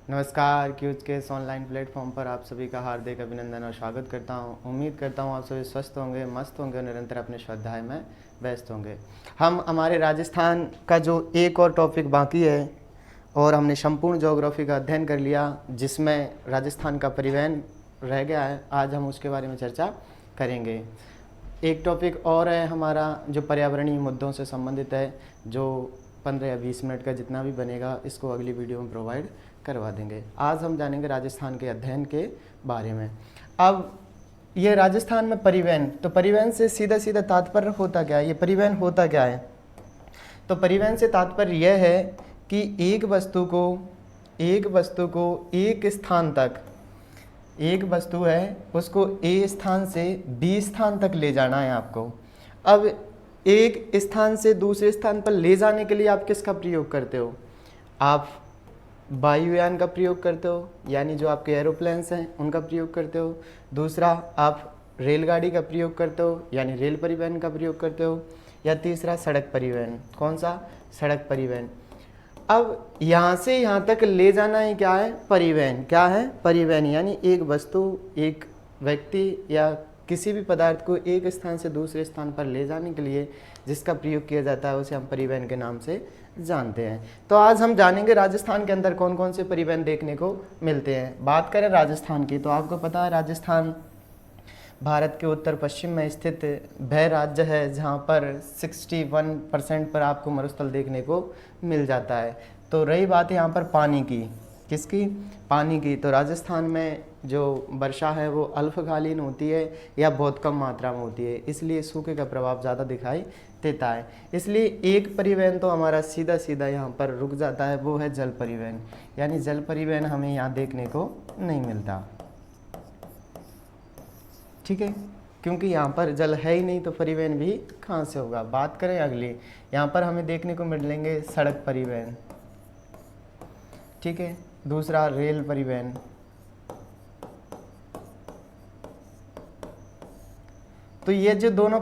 नमस्कार, क्यूज के इस ऑनलाइन प्लेटफॉर्म पर आप सभी का हार्दिक अभिनंदन और स्वागत करता हूं। उम्मीद करता हूं आप सभी स्वस्थ होंगे, मस्त होंगे और निरंतर अपने स्वाध्याय में व्यस्त होंगे। हम हमारे राजस्थान का जो एक और टॉपिक बाकी है और हमने संपूर्ण ज्योग्राफी का अध्ययन कर लिया, जिसमें राजस्थान का परिवहन रह गया है। आज हम उसके बारे में चर्चा करेंगे। एक टॉपिक और है हमारा जो पर्यावरणीय मुद्दों से संबंधित है, जो 15 या 20 मिनट का जितना भी बनेगा इसको अगली वीडियो में प्रोवाइड करवा देंगे। आज हम जानेंगे राजस्थान के अध्ययन के बारे में। अब ये राजस्थान में परिवहन, तो परिवहन से सीधा सीधा तात्पर्य होता क्या है, ये परिवहन होता क्या है? तो परिवहन से तात्पर्य यह है कि एक वस्तु को एक स्थान तक, एक वस्तु है उसको ए स्थान से बी स्थान तक ले जाना है आपको। अब एक स्थान से दूसरे स्थान पर ले जाने के लिए आप किसका प्रयोग करते हो? आप वायुयान का प्रयोग करते हो, यानी जो आपके एरोप्लेन्स हैं उनका प्रयोग करते हो। दूसरा, आप रेलगाड़ी का प्रयोग करते हो, यानी रेल परिवहन का प्रयोग करते हो। या तीसरा, सड़क परिवहन। कौन सा? सड़क परिवहन। अब यहाँ से यहाँ तक ले जाना ही क्या है? परिवहन। क्या है? परिवहन। यानी एक वस्तु, एक व्यक्ति या किसी भी पदार्थ को एक स्थान से दूसरे स्थान पर ले जाने के लिए जिसका प्रयोग किया जाता है उसे हम परिवहन के नाम से जानते हैं। तो आज हम जानेंगे राजस्थान के अंदर कौन कौन से परिवहन देखने को मिलते हैं। बात करें राजस्थान की, तो आपको पता है राजस्थान भारत के उत्तर पश्चिम में स्थित वह राज्य है जहाँ पर 61% पर आपको मरुस्थल देखने को मिल जाता है। तो रही बात यहाँ पर पानी की, किसकी? पानी की। तो राजस्थान में जो वर्षा है वो अल्पकालीन होती है या बहुत कम मात्रा में होती है, इसलिए सूखे का प्रभाव ज़्यादा दिखाई देता है। इसलिए एक परिवहन तो हमारा सीधा सीधा यहाँ पर रुक जाता है, वो है जल परिवहन। यानी जल परिवहन हमें यहाँ देखने को नहीं मिलता, ठीक है, क्योंकि यहाँ पर जल है ही नहीं तो परिवहन भी कहाँ से होगा। बात करें अगली, यहाँ पर हमें देखने को मिलेंगे सड़क परिवहन, ठीक है। दूसरा, रेल परिवहन। तो ये जो दोनों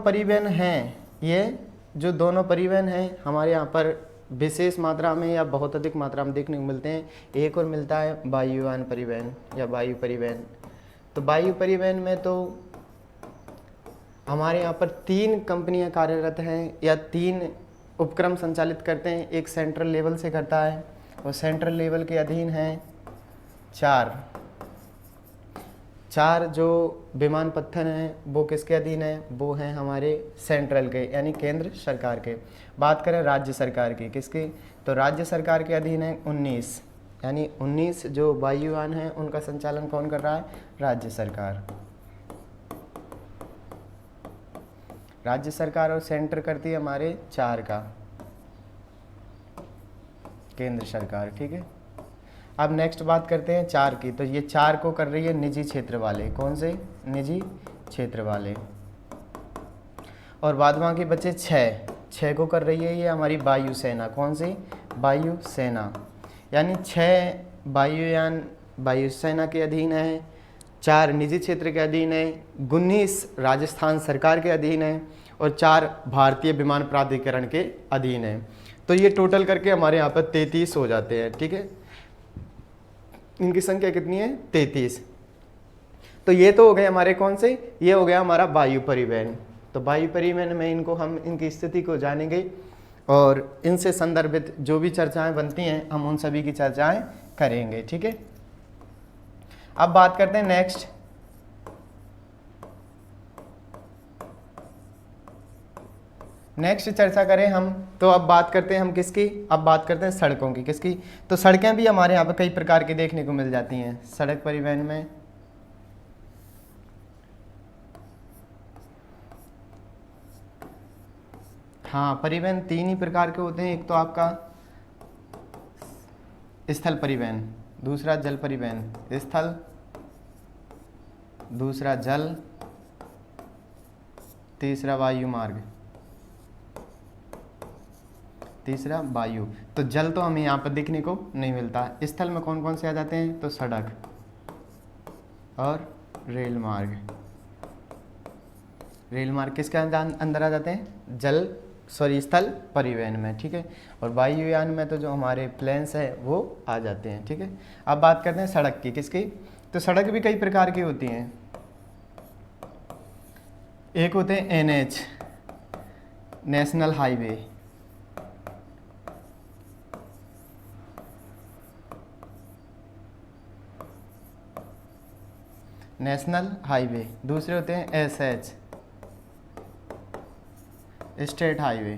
परिवहन हैं, हमारे यहाँ पर विशेष मात्रा में या बहुत अधिक मात्रा में देखने को मिलते हैं। एक और मिलता है वायुयान परिवहन या वायु परिवहन। तो वायु परिवहन में तो हमारे यहाँ पर 3 कंपनियां कार्यरत हैं या 3 उपक्रम संचालित करते हैं। एक सेंट्रल लेवल से करता है और सेंट्रल लेवल के अधीन हैं 4 जो विमानपत्तन हैं वो किसके अधीन है? वो हैं हमारे सेंट्रल के, यानी केंद्र सरकार के। बात करें राज्य सरकार की, किसकी? तो राज्य सरकार के अधीन है 19, यानी 19 जो वायुयान हैं उनका संचालन कौन कर रहा है? राज्य सरकार। राज्य सरकार और सेंटर करती है हमारे 4 का, केंद्र सरकार, ठीक है। अब नेक्स्ट बात करते हैं 4 की। तो ये 4 को कर रही है निजी क्षेत्र वाले। कौन से? निजी क्षेत्र वाले। और बाद बाकी बचे 6 को कर रही है ये हमारी वायुसेना। कौन सी? वायुसेना। यानी 6 वायुयान वायुसेना के अधीन है, 4 निजी क्षेत्र के अधीन है, 19 राजस्थान सरकार के अधीन है और 4 भारतीय विमान प्राधिकरण के अधीन है। तो ये टोटल करके हमारे यहाँ पर 33 हो जाते हैं, ठीक है। इनकी संख्या कितनी है? 33। तो ये तो हो गए हमारे कौन से? ये हो गया हमारा वायु परिवहन। तो वायु परिवहन में इनकी स्थिति को जानेंगे और इनसे संदर्भित जो भी चर्चाएं बनती हैं हम उन सभी की चर्चाएं करेंगे, ठीक है। अब बात करते हैं नेक्स्ट चर्चा करें हम, तो अब बात करते हैं हम किसकी? अब बात करते हैं सड़कों की। किसकी? तो सड़कें भी हमारे यहाँ पर कई प्रकार की देखने को मिल जाती हैं सड़क परिवहन में। हाँ, परिवहन 3 ही प्रकार के होते हैं। एक तो आपका स्थल परिवहन, दूसरा जल परिवहन, स्थल, दूसरा जल, तीसरा वायु मार्ग, तीसरा वायु। तो जल तो हमें यहाँ पर देखने को नहीं मिलता। स्थल में कौन कौन से आ जाते हैं? तो सड़क और रेल मार्ग। रेल मार्ग किसके अंदर आ जाते हैं? जल सॉरी स्थल परिवहन में, ठीक है। और वायुयान में तो जो हमारे प्लेन्स है वो आ जाते हैं, ठीक है। अब बात करते हैं सड़क की, किसकी? तो सड़क भी कई प्रकार की होती हैं। एक होते हैं NH, national highway, national highway. दूसरे होते हैं SH, state highway,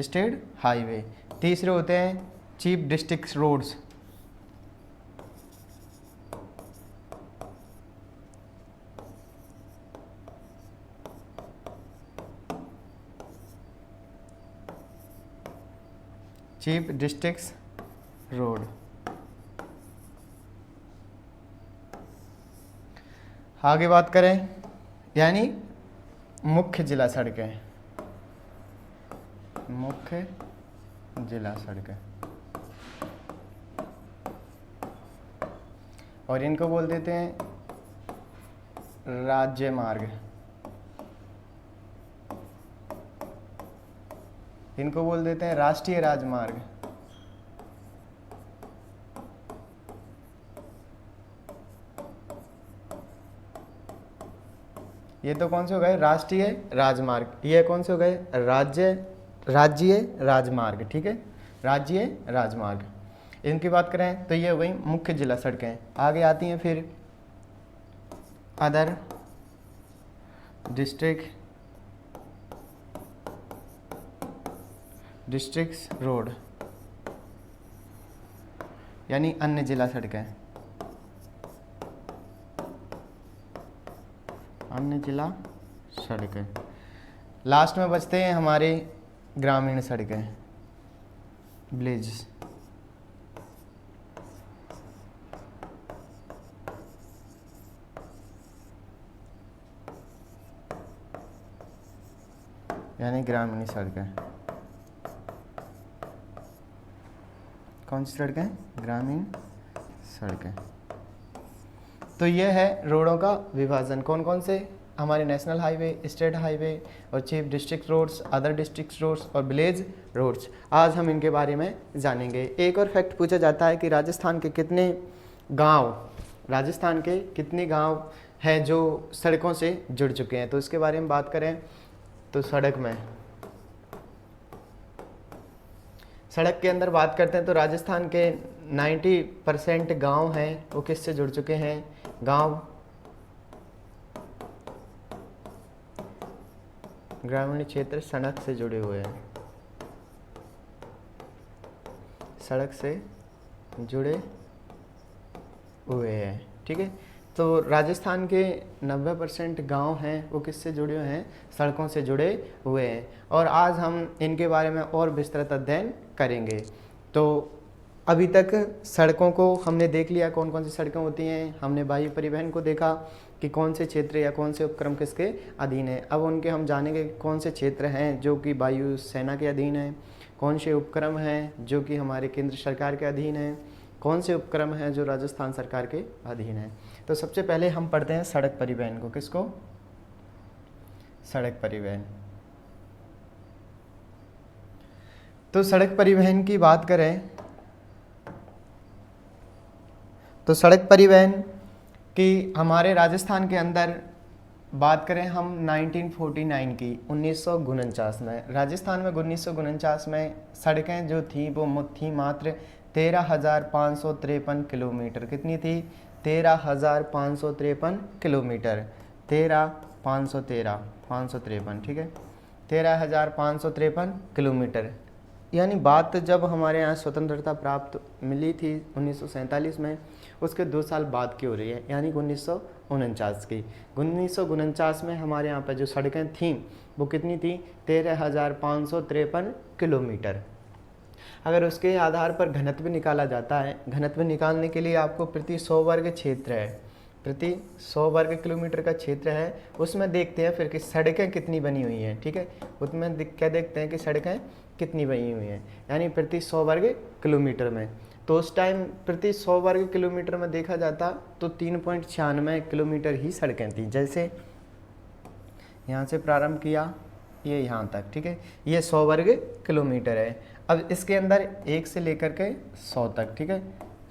state highway. तीसरे होते हैं chief district roads, chief district road. आगे बात करें यानी मुख्य जिला सड़कें, मुख्य जिला सड़कें, और इनको बोल देते हैं राज्य मार्ग, इनको बोल देते हैं राष्ट्रीय राजमार्ग। ये तो कौन से हो गए? राष्ट्रीय राजमार्ग। ये कौन से हो गए? राज्य राजमार्ग, ठीक है, राज्य राजमार्ग। इनकी बात करें तो ये हो गई मुख्य जिला सड़कें। आगे आती हैं फिर अदर डिस्ट्रिक्ट रोड, यानी अन्य जिला सड़कें, अन्य जिला सड़कें। लास्ट में बचते हैं हमारे ग्रामीण सड़कें, विलेज, यानी ग्रामीण सड़कें। कौन सी सड़कें? ग्रामीण सड़कें। तो ये है रोडों का विभाजन। कौन कौन से? हमारे नेशनल हाईवे, स्टेट हाईवे और chief district roads, other district roads और विलेज रोड्स। आज हम इनके बारे में जानेंगे। एक और फैक्ट पूछा जाता है कि राजस्थान के कितने गांव हैं जो सड़कों से जुड़ चुके हैं। तो इसके बारे में बात करें तो सड़क के अंदर बात करते हैं तो राजस्थान के 90% गांव हैं वो किससे जुड़ चुके हैं? गांव ग्रामीण क्षेत्र सड़क से जुड़े हुए हैं, सड़क से जुड़े हुए हैं, ठीक है। तो राजस्थान के 90% गांव हैं वो किससे जुड़े हुए हैं? सड़कों से जुड़े हुए हैं। और आज हम इनके बारे में और विस्तृत अध्ययन करेंगे। तो अभी तक सड़कों को हमने देख लिया, कौन कौन सी सड़कें होती हैं। हमने वायु परिवहन को देखा कि कौन से क्षेत्र या कौन से उपक्रम किसके अधीन है। अब उनके हम जानेंगे कौन से क्षेत्र हैं जो कि वायु सेना के अधीन हैं, कौन से उपक्रम हैं जो कि हमारे केंद्र सरकार के अधीन हैं, कौन से उपक्रम हैं जो राजस्थान सरकार के अधीन हैं। तो सबसे पहले हम पढ़ते हैं सड़क परिवहन को। किसको? सड़क परिवहन। तो सड़क परिवहन की बात करें तो सड़क परिवहन की हमारे राजस्थान के अंदर बात करें हम 1949 की, 1949 में राजस्थान में 1949 में सड़कें जो थी वो थी मात्र 13,553 किलोमीटर। कितनी थी? 13,553 किलोमीटर। 553, ठीक है, 13,553 किलोमीटर। यानी बात जब हमारे यहाँ स्वतंत्रता प्राप्त मिली थी 1947 में, उसके 2 साल बाद की हो रही है, यानी 1949 की। 1949 में हमारे यहाँ पर जो सड़कें थीं वो कितनी थी? 13,553 किलोमीटर। अगर उसके आधार पर घनत्व निकाला जाता है, घनत्व निकालने के लिए आपको प्रति 100 वर्ग क्षेत्र है, प्रति 100 वर्ग किलोमीटर का क्षेत्र है, उसमें देखते हैं फिर कि सड़कें कितनी बनी हुई हैं, ठीक है। उसमें क्या देखते हैं कि सड़कें कितनी बनी हुई हैं, यानी प्रति 100 वर्ग किलोमीटर में। तो उस टाइम प्रति 100 वर्ग किलोमीटर में देखा जाता तो 3.96 किलोमीटर ही सड़कें थी। जैसे यहाँ से प्रारंभ किया ये यहाँ तक, ठीक है, ये 100 वर्ग किलोमीटर है। अब इसके अंदर 1 से लेकर के 100 तक, ठीक है,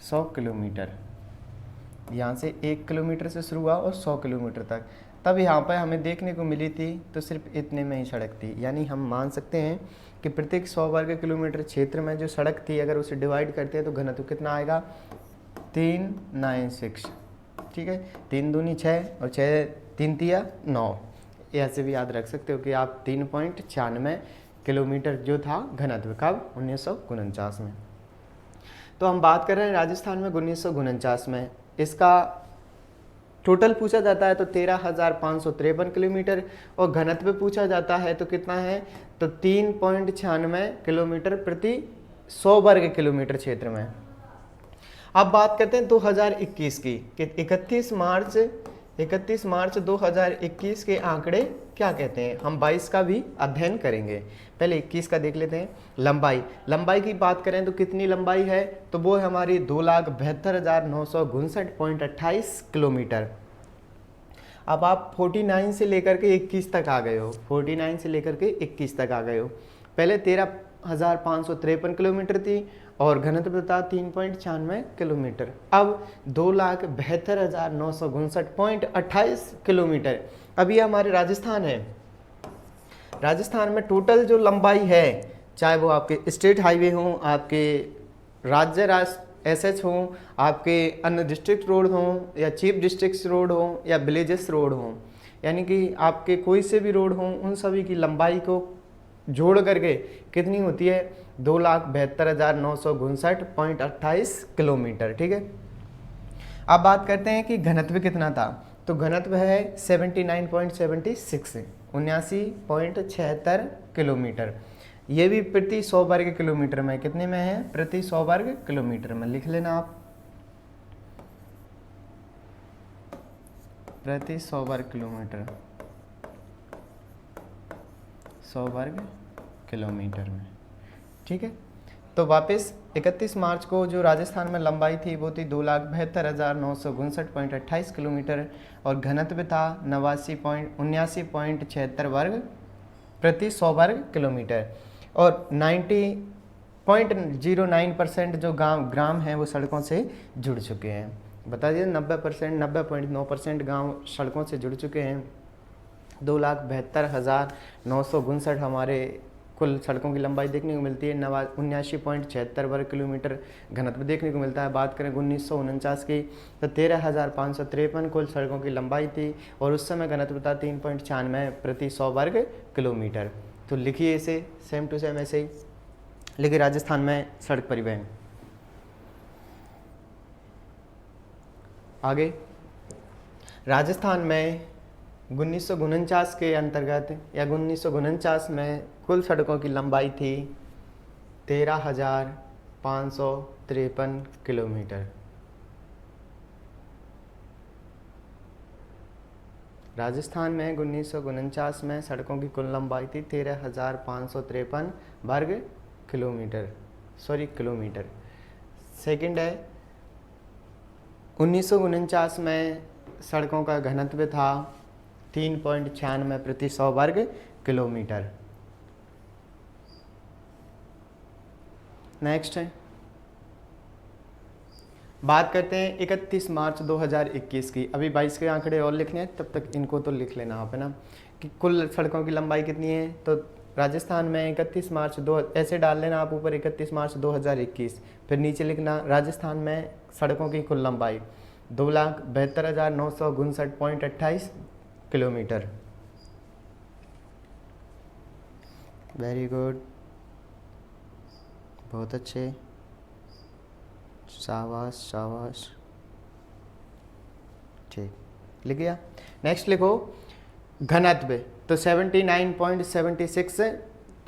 100 किलोमीटर, यहाँ से 1 किलोमीटर से शुरू हुआ और 100 किलोमीटर तक। तब यहाँ पर हमें देखने को मिली थी तो सिर्फ इतने में ही सड़क थी, यानी हम मान सकते हैं कि प्रत्येक 100 वर्ग किलोमीटर क्षेत्र में जो सड़क थी अगर उसे डिवाइड करते हैं तो घनत्व कितना आएगा, 396, ठीक है, 3 दूनी 6 और 6 3 तिया 9। ऐसे भी याद रख सकते हो कि आप 3.96 किलोमीटर जो था घनत्व, कब, 1949 में। तो हम बात कर रहे हैं राजस्थान में 1949 में। इसका टोटल पूछा जाता है तो 13,553 किलोमीटर और घनत्व पूछा जाता है तो कितना है, तो 3.96 किलोमीटर प्रति 100 वर्ग किलोमीटर क्षेत्र में। अब बात करते हैं 2021 की कि 31 मार्च 2021 के आंकड़े क्या कहते हैं। हम 22 का भी अध्ययन करेंगे, पहले 21 का देख लेते हैं। लंबाई की बात करें तो कितनी लंबाई है, तो वो है हमारी 2,72,959.28 किलोमीटर। अब आप 49 से लेकर के 21 तक आ गए हो, 49 से लेकर के 21 तक आ गए हो। पहले 13,553 किलोमीटर थी और घनत्व था 3.96 किलोमीटर। अब 2,72,959.28 किलोमीटर। अब ये हमारे राजस्थान है। राजस्थान में टोटल जो लंबाई है, चाहे वो आपके स्टेट हाईवे हों, आपके राज्य एसएच हों, आपके अन्य डिस्ट्रिक्ट रोड हों या चीफ डिस्ट्रिक्ट रोड हों या विलेजेस रोड हों, यानी कि आपके कोई से भी रोड हों, उन सभी की लंबाई को जोड़ करके कितनी होती है, 2,72,959.28 किलोमीटर, ठीक है। अब बात करते हैं कि घनत्व कितना था, तो घनत्व है 79.76, 79.76 किलोमीटर। ये भी प्रति 100 वर्ग किलोमीटर में, कितने में है, प्रति 100 वर्ग किलोमीटर में, लिख लेना आप, प्रति 100 वर्ग किलोमीटर, 100 वर्ग किलोमीटर में, ठीक है। तो वापस 31 मार्च को जो राजस्थान में लंबाई थी वो थी 2,72,959.28 किलोमीटर और घनत्व था 79.76 वर्ग प्रति 100 वर्ग किलोमीटर और 90.09% जो ग्राम हैं वो सड़कों से जुड़ चुके हैं। बता दीजिए 90.9% गाँव सड़कों से जुड़ चुके हैं। 2,72,959 हमारे कुल सड़कों की लंबाई देखने को मिलती है। 79.76 वर्ग किलोमीटर घनत्व देखने को मिलता है। बात करें 1949 की तो 13,553 कुल सड़कों की लंबाई थी और उस समय घनत्व था 3.96 प्रति 100 वर्ग किलोमीटर। तो लिखिए इसे सेम टू सेम ऐसे ही लिखिए राजस्थान में सड़क परिवहन। आगे राजस्थान में 1949 के अंतर्गत या 1949 में कुल सड़कों की लंबाई थी 13,553 किलोमीटर। राजस्थान में 1949 में सड़कों की कुल लंबाई थी 13,553 वर्ग किलोमीटर, किलोमीटर। सेकंड है 1949 में सड़कों का घनत्व था 3.96 प्रति 100 वर्ग किलोमीटर। नेक्स्ट है बात करते हैं 31 मार्च 2021 की। अभी 22 के आंकड़े और लिखने हैं, तब तक इनको तो लिख लेना आप, है ना, कि कुल सड़कों की लंबाई कितनी है। तो राजस्थान में 31 मार्च ऐसे डाल लेना आप ऊपर 31 मार्च 2021, फिर नीचे लिखना राजस्थान में सड़कों की कुल लंबाई 2,72,959.28 किलोमीटर। वेरी गुड, बहुत अच्छे, शाबाश शाबाश, ठीक, लिख गया। नेक्स्ट लिखो घनत्व, तो 79.76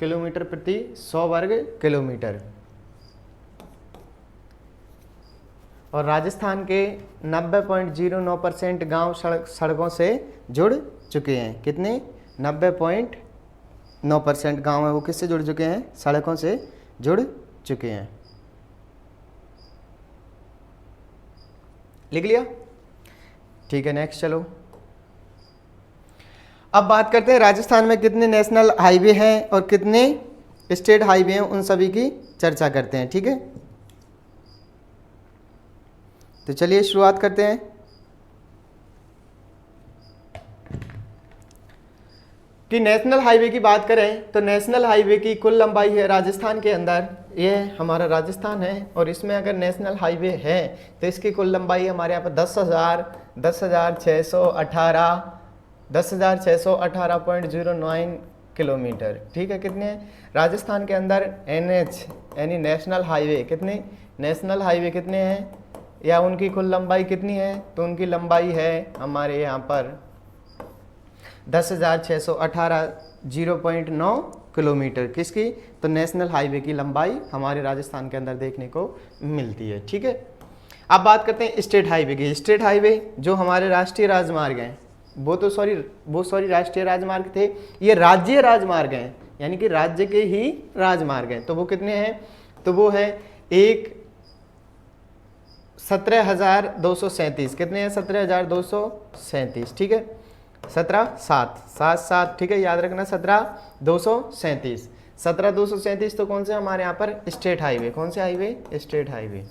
किलोमीटर प्रति 100 वर्ग किलोमीटर। और राजस्थान के 90.09% गांव सड़कों से जुड़ चुके हैं। कितने? 90.9% गांव है वो किससे जुड़ चुके हैं? सड़कों से जुड़ चुके हैं। लिख लिया? ठीक है, नेक्स्ट चलो। अब बात करते हैं राजस्थान में कितने नेशनल हाईवे हैं और कितने स्टेट हाईवे हैं, उन सभी की चर्चा करते हैं। ठीक है, तो चलिए शुरुआत करते हैं। कि नेशनल हाईवे की बात करें तो नेशनल हाईवे की कुल लंबाई है राजस्थान के अंदर, ये हमारा राजस्थान है, और इसमें अगर नेशनल हाईवे है तो इसकी कुल लंबाई हमारे यहाँ पर 10,618.09 किलोमीटर। ठीक है, कितने राजस्थान के अंदर NH यानी नेशनल हाईवे, कितने नेशनल हाईवे कितने हैं या उनकी कुल लंबाई कितनी है, तो उनकी लंबाई है हमारे यहाँ पर 10,618.09 किलोमीटर। किसकी, तो नेशनल हाईवे की लंबाई हमारे राजस्थान के अंदर देखने को मिलती है। ठीक है, अब बात करते हैं स्टेट हाईवे की। स्टेट हाईवे जो हमारे राष्ट्रीय राजमार्ग हैं, वो सॉरी राष्ट्रीय राजमार्ग थे, ये राज्य राजमार्ग हैं, यानी कि राज्य के ही राजमार्ग हैं। तो वो कितने हैं, तो वो है 17,237। कितने हैं, 17,237। ठीक है, 17,7 ठीक है, याद रखना 17,237। 17,237 तो कौन से हमारे यहाँ पर स्टेट हाईवे, कौन से highway, state highway.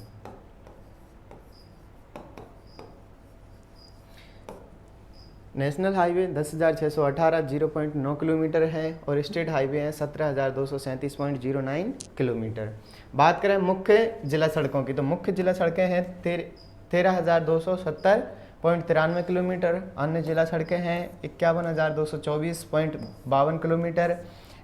National highway 10,618.09 kilometre है और स्टेट हाईवे है 17,237.09 किलोमीटर। बात करें मुख्य जिला सड़कों की, तो मुख्य जिला सड़कें हैं 13,270.93 किलोमीटर। अन्य जिला सड़कें हैं 51,224.52 किलोमीटर।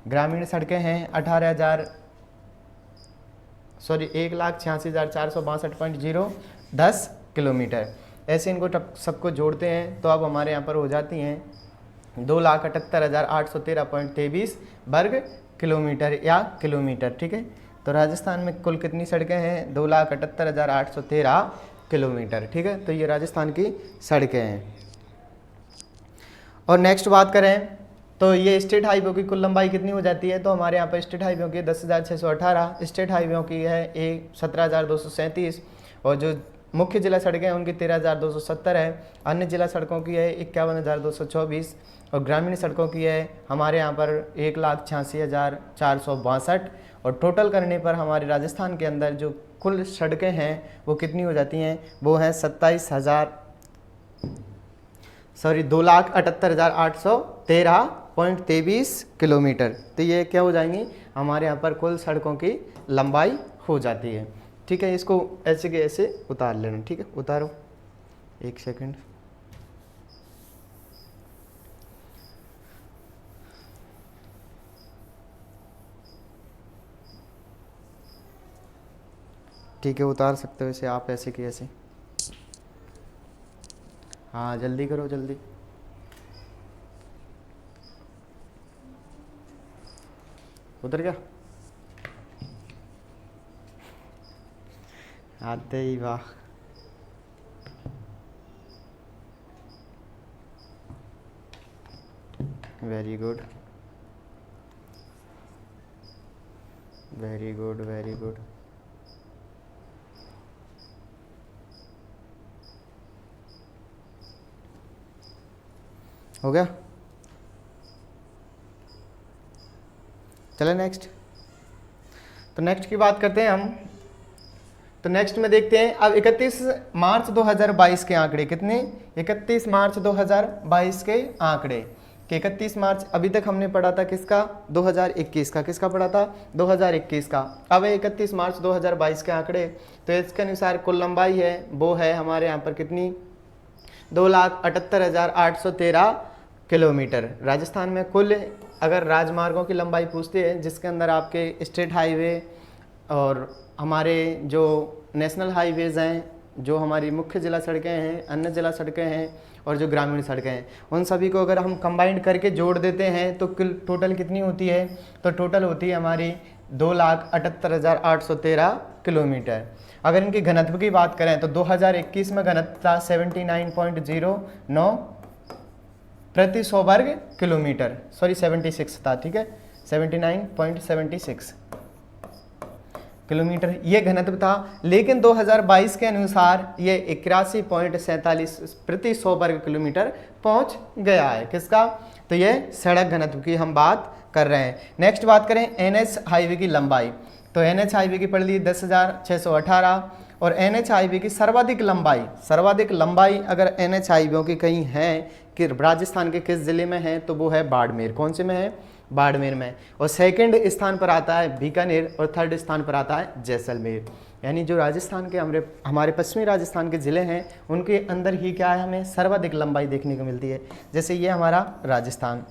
ग्रामीण सड़कें हैं 1,86,462.10 किलोमीटर। ऐसे इनको सबको जोड़ते हैं तो अब हमारे यहाँ पर हो जाती हैं 2,78,813.23 वर्ग किलोमीटर या किलोमीटर। ठीक है, तो राजस्थान में कुल कितनी सड़कें हैं, 2,78,813 किलोमीटर। ठीक है, तो ये राजस्थान की सड़कें हैं। और नेक्स्ट बात करें तो ये स्टेट हाईवे की कुल लंबाई कितनी हो जाती है, तो हमारे यहाँ पर स्टेट हाईवे की 10,618, स्टेट हाईवे की है 17,237, और जो मुख्य जिला सड़कें हैं उनकी 13,270 है। अन्य जिला सड़कों की है 51,224 और ग्रामीण सड़कों की है हमारे यहाँ पर 1,86,462। और टोटल करने पर हमारे राजस्थान के अंदर जो कुल सड़कें हैं वो कितनी हो जाती हैं, वो हैं 2,78,813.23 किलोमीटर। तो ये क्या हो जाएंगी, हमारे यहाँ पर कुल सड़कों की लंबाई हो जाती है। ठीक है, इसको ऐसे के ऐसे उतार लेना। ठीक है, उतारो, एक सेकंड। ठीक है, उतार सकते हो इसे आप ऐसे के ऐसे। हाँ जल्दी करो, जल्दी। उतर गया, आते ही वाह। Very good, very good, very good. हो गया, चले नेक्स्ट। तो नेक्स्ट की बात करते हैं हम। तो नेक्स्ट में देखते हैं अब 31 मार्च 2022 के आंकड़े कितने, 31 मार्च 2022 के आंकड़े कि 31 मार्च अभी तक हमने पढ़ा था किसका, 2021 का। किसका पढ़ा था, 2021 का। अब 31 मार्च 2022 के आंकड़े, तो इसके अनुसार कुल लंबाई है वो है हमारे यहाँ पर कितनी, 2,78,813 किलोमीटर। राजस्थान में कुल अगर राजमार्गों की लंबाई पूछते हैं जिसके अंदर आपके स्टेट हाईवे और हमारे जो नेशनल हाईवेज़ हैं, जो हमारी मुख्य जिला सड़कें हैं, अन्य जिला सड़कें हैं और जो ग्रामीण सड़कें हैं, उन सभी को अगर हम कंबाइंड करके जोड़ देते हैं तो टोटल कितनी होती है, तो टोटल होती है हमारी 2,78,813 किलोमीटर। अगर इनकी घनत्व की बात करें तो 2021 में घनत्व था 79.09 प्रति 100 वर्ग किलोमीटर, सॉरी 76 था। ठीक है, 79.76 किलोमीटर ये घनत्व था। लेकिन 2022 के अनुसार ये 81.47 प्रति 100 वर्ग किलोमीटर पहुंच गया है। किसका, तो ये सड़क घनत्व की हम बात कर रहे हैं। नेक्स्ट बात करें NH हाईवे की लंबाई, तो NH हाईवे की पड़ ली 10,618 और NH हाईवे की सर्वाधिक लंबाई अगर NH हाईवे की कहीं है कि राजस्थान के किस जिले में है तो वो है बाड़मेर। कौन से में है? बाड़मेर में। और सेकंड स्थान पर आता है बीकानेर और थर्ड स्थान पर आता है जैसलमेर। यानी जो राजस्थान के हमारे पश्चिमी राजस्थान के ज़िले हैं उनके अंदर ही क्या है, हमें सर्वाधिक लंबाई देखने को मिलती है। जैसे ये हमारा राजस्थान,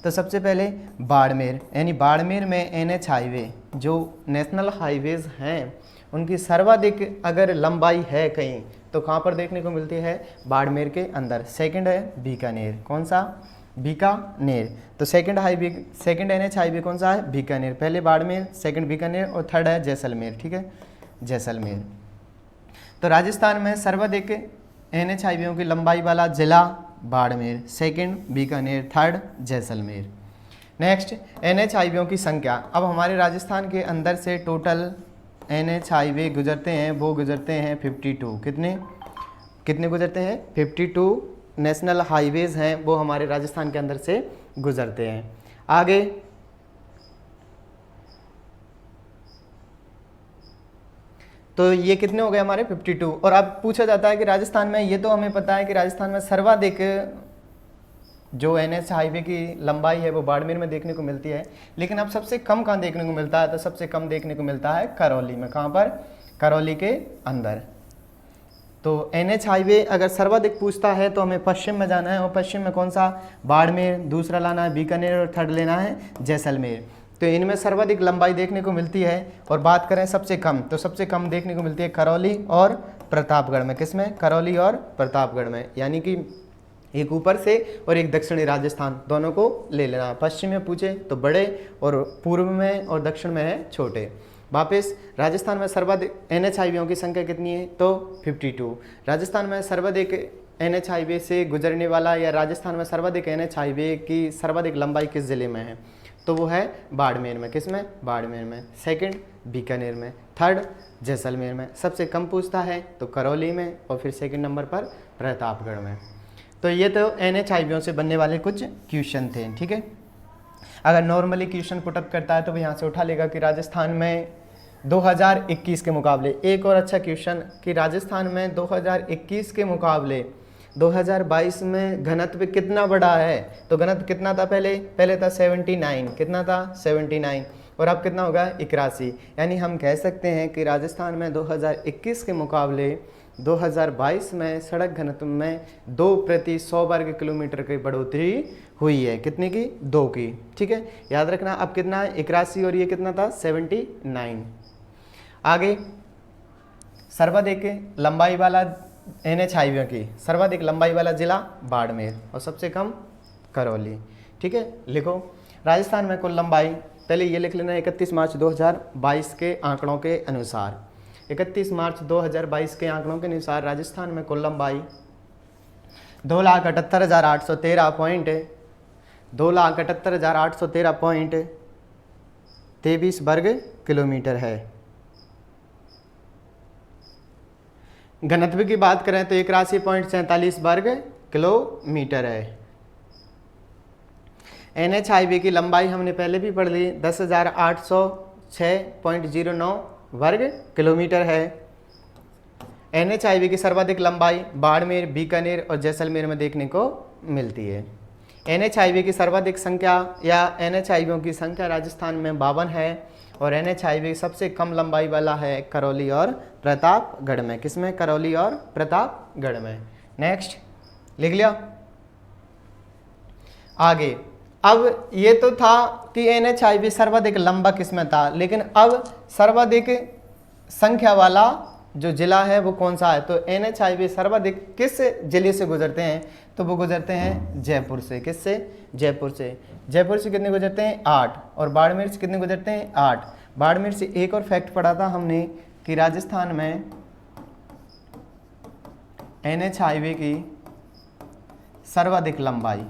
तो सबसे पहले बाड़मेर, यानी बाड़मेर में NH हाईवे जो नेशनल हाईवेज़ हैं उनकी सर्वाधिक अगर लंबाई है कहीं तो कहाँ पर देखने को मिलती है? बाड़मेर के अंदर। सेकंड है बीकानेर, कौन सा? बीकानेर। तो सेकंड NH हाईवे कौन सा है? बीकानेर। पहले बाड़मेर, सेकंड बीकानेर और थर्ड है जैसलमेर। ठीक है, जैसलमेर। तो राजस्थान में सर्वाधिक NH हाईवे की लंबाई वाला जिला Barmer, second Bikaner, third Jaisalmer. Next NH highway की संख्या। अब हमारे राजस्थान के अंदर से टोटल NH हाईवे गुजरते हैं, वो गुजरते हैं 52। कितने गुजरते हैं? 52 नेशनल हाईवेज़ हैं वो हमारे राजस्थान के अंदर से गुजरते हैं। आगे तो ये कितने हो गए हमारे? 52। और अब पूछा जाता है कि राजस्थान में, ये तो हमें पता है कि राजस्थान में सर्वाधिक जो NH हाईवे की लंबाई है वो बाड़मेर में देखने को मिलती है, लेकिन अब सबसे कम कहाँ देखने को मिलता है? तो सबसे कम देखने को मिलता है करौली में। कहाँ पर? करौली के अंदर। तो NH हाईवे अगर सर्वाधिक पूछता है तो हमें पश्चिम में जाना है, और पश्चिम में कौन सा? बाड़मेर, दूसरा लाना है बीकानेर और थर्ड लेना है जैसलमेर। तो इनमें सर्वाधिक लंबाई देखने को मिलती है। और बात करें सबसे कम, तो सबसे कम देखने को मिलती है करौली और प्रतापगढ़ में। किसमें? करौली और प्रतापगढ़ में। यानी कि एक ऊपर से और एक दक्षिणी राजस्थान, दोनों को ले लेना। पश्चिम में पूछे तो बड़े, और पूर्व में और दक्षिण में है छोटे। वापस राजस्थान में सर्वाधिक NH हाईवे की संख्या कितनी है? तो 52। राजस्थान में सर्वाधिक NH हाईवे से गुजरने वाला, या राजस्थान में सर्वाधिक NH हाईवे की सर्वाधिक लंबाई किस जिले में है? तो वो है बाड़मेर में। किस में? बाड़मेर में। सेकंड बीकानेर में, थर्ड जैसलमेर में। सबसे कम पूछता है तो करौली में, और फिर सेकंड नंबर पर प्रतापगढ़ में। तो ये तो NH हाईवे से बनने वाले कुछ क्वेश्चन थे। ठीक है, अगर नॉर्मली क्वेश्चन पुटअप करता है तो वो यहाँ से उठा लेगा कि राजस्थान में 2021 के मुकाबले, एक और अच्छा क्वेश्चन कि राजस्थान में 2021 के मुकाबले 2022 में घनत्व कितना बढ़ा है? तो घनत्व कितना था? पहले था 79। कितना था? 79। और अब कितना होगा? 81। यानी हम कह सकते हैं कि राजस्थान में 2021 के मुकाबले 2022 में सड़क घनत्व में 2 प्रति 100 वर्ग किलोमीटर की बढ़ोतरी हुई है। कितने की? 2 की। ठीक है, याद रखना। अब कितना है? 81 और ये कितना था? 79। आगे सर्वाधिक लंबाई वाला NH हाईवे की सर्वाधिक लंबाई वाला जिला बाड़मेर, और सबसे कम करौली। ठीक है, लिखो राजस्थान में कुल लंबाई, पहले ये लिख लेना 31 मार्च 2022 के आंकड़ों के अनुसार। 31 मार्च 2022 के आंकड़ों के अनुसार राजस्थान में कुल लंबाई 2,78,813.23 वर्ग किलोमीटर है। घनत्व की बात करें तो 81.47 वर्ग किलोमीटर है। NH हाईवे की लंबाई हमने पहले भी पढ़ ली, 10,806.09 वर्ग किलोमीटर है। NH हाईवे की सर्वाधिक लंबाई बाड़मेर, बीकानेर और जैसलमेर में देखने को मिलती है। NH हाईवे की सर्वाधिक संख्या या NH हाईवे की संख्या राजस्थान में 52 है, और NH हाईवे सबसे कम लंबाई वाला है करौली और प्रतापगढ़ में। किसमें? करौली और प्रतापगढ़ में। नेक्स्ट लिख लिया। आगे अब ये तो था कि NH हाईवे सर्वाधिक लंबा किसमें था, लेकिन अब सर्वाधिक संख्या वाला जो जिला है वो कौन सा है? तो NH हाईवे सर्वाधिक किस जिले से गुजरते हैं? तो वो गुजरते हैं जयपुर से। किससे? जयपुर से। जयपुर से कितने गुजरते हैं? 8। और बाड़मेर से कितने गुजरते हैं? 8। बाड़मेर से एक और फैक्ट पढ़ा था हमने कि राजस्थान में NH हाईवे की सर्वाधिक लंबाई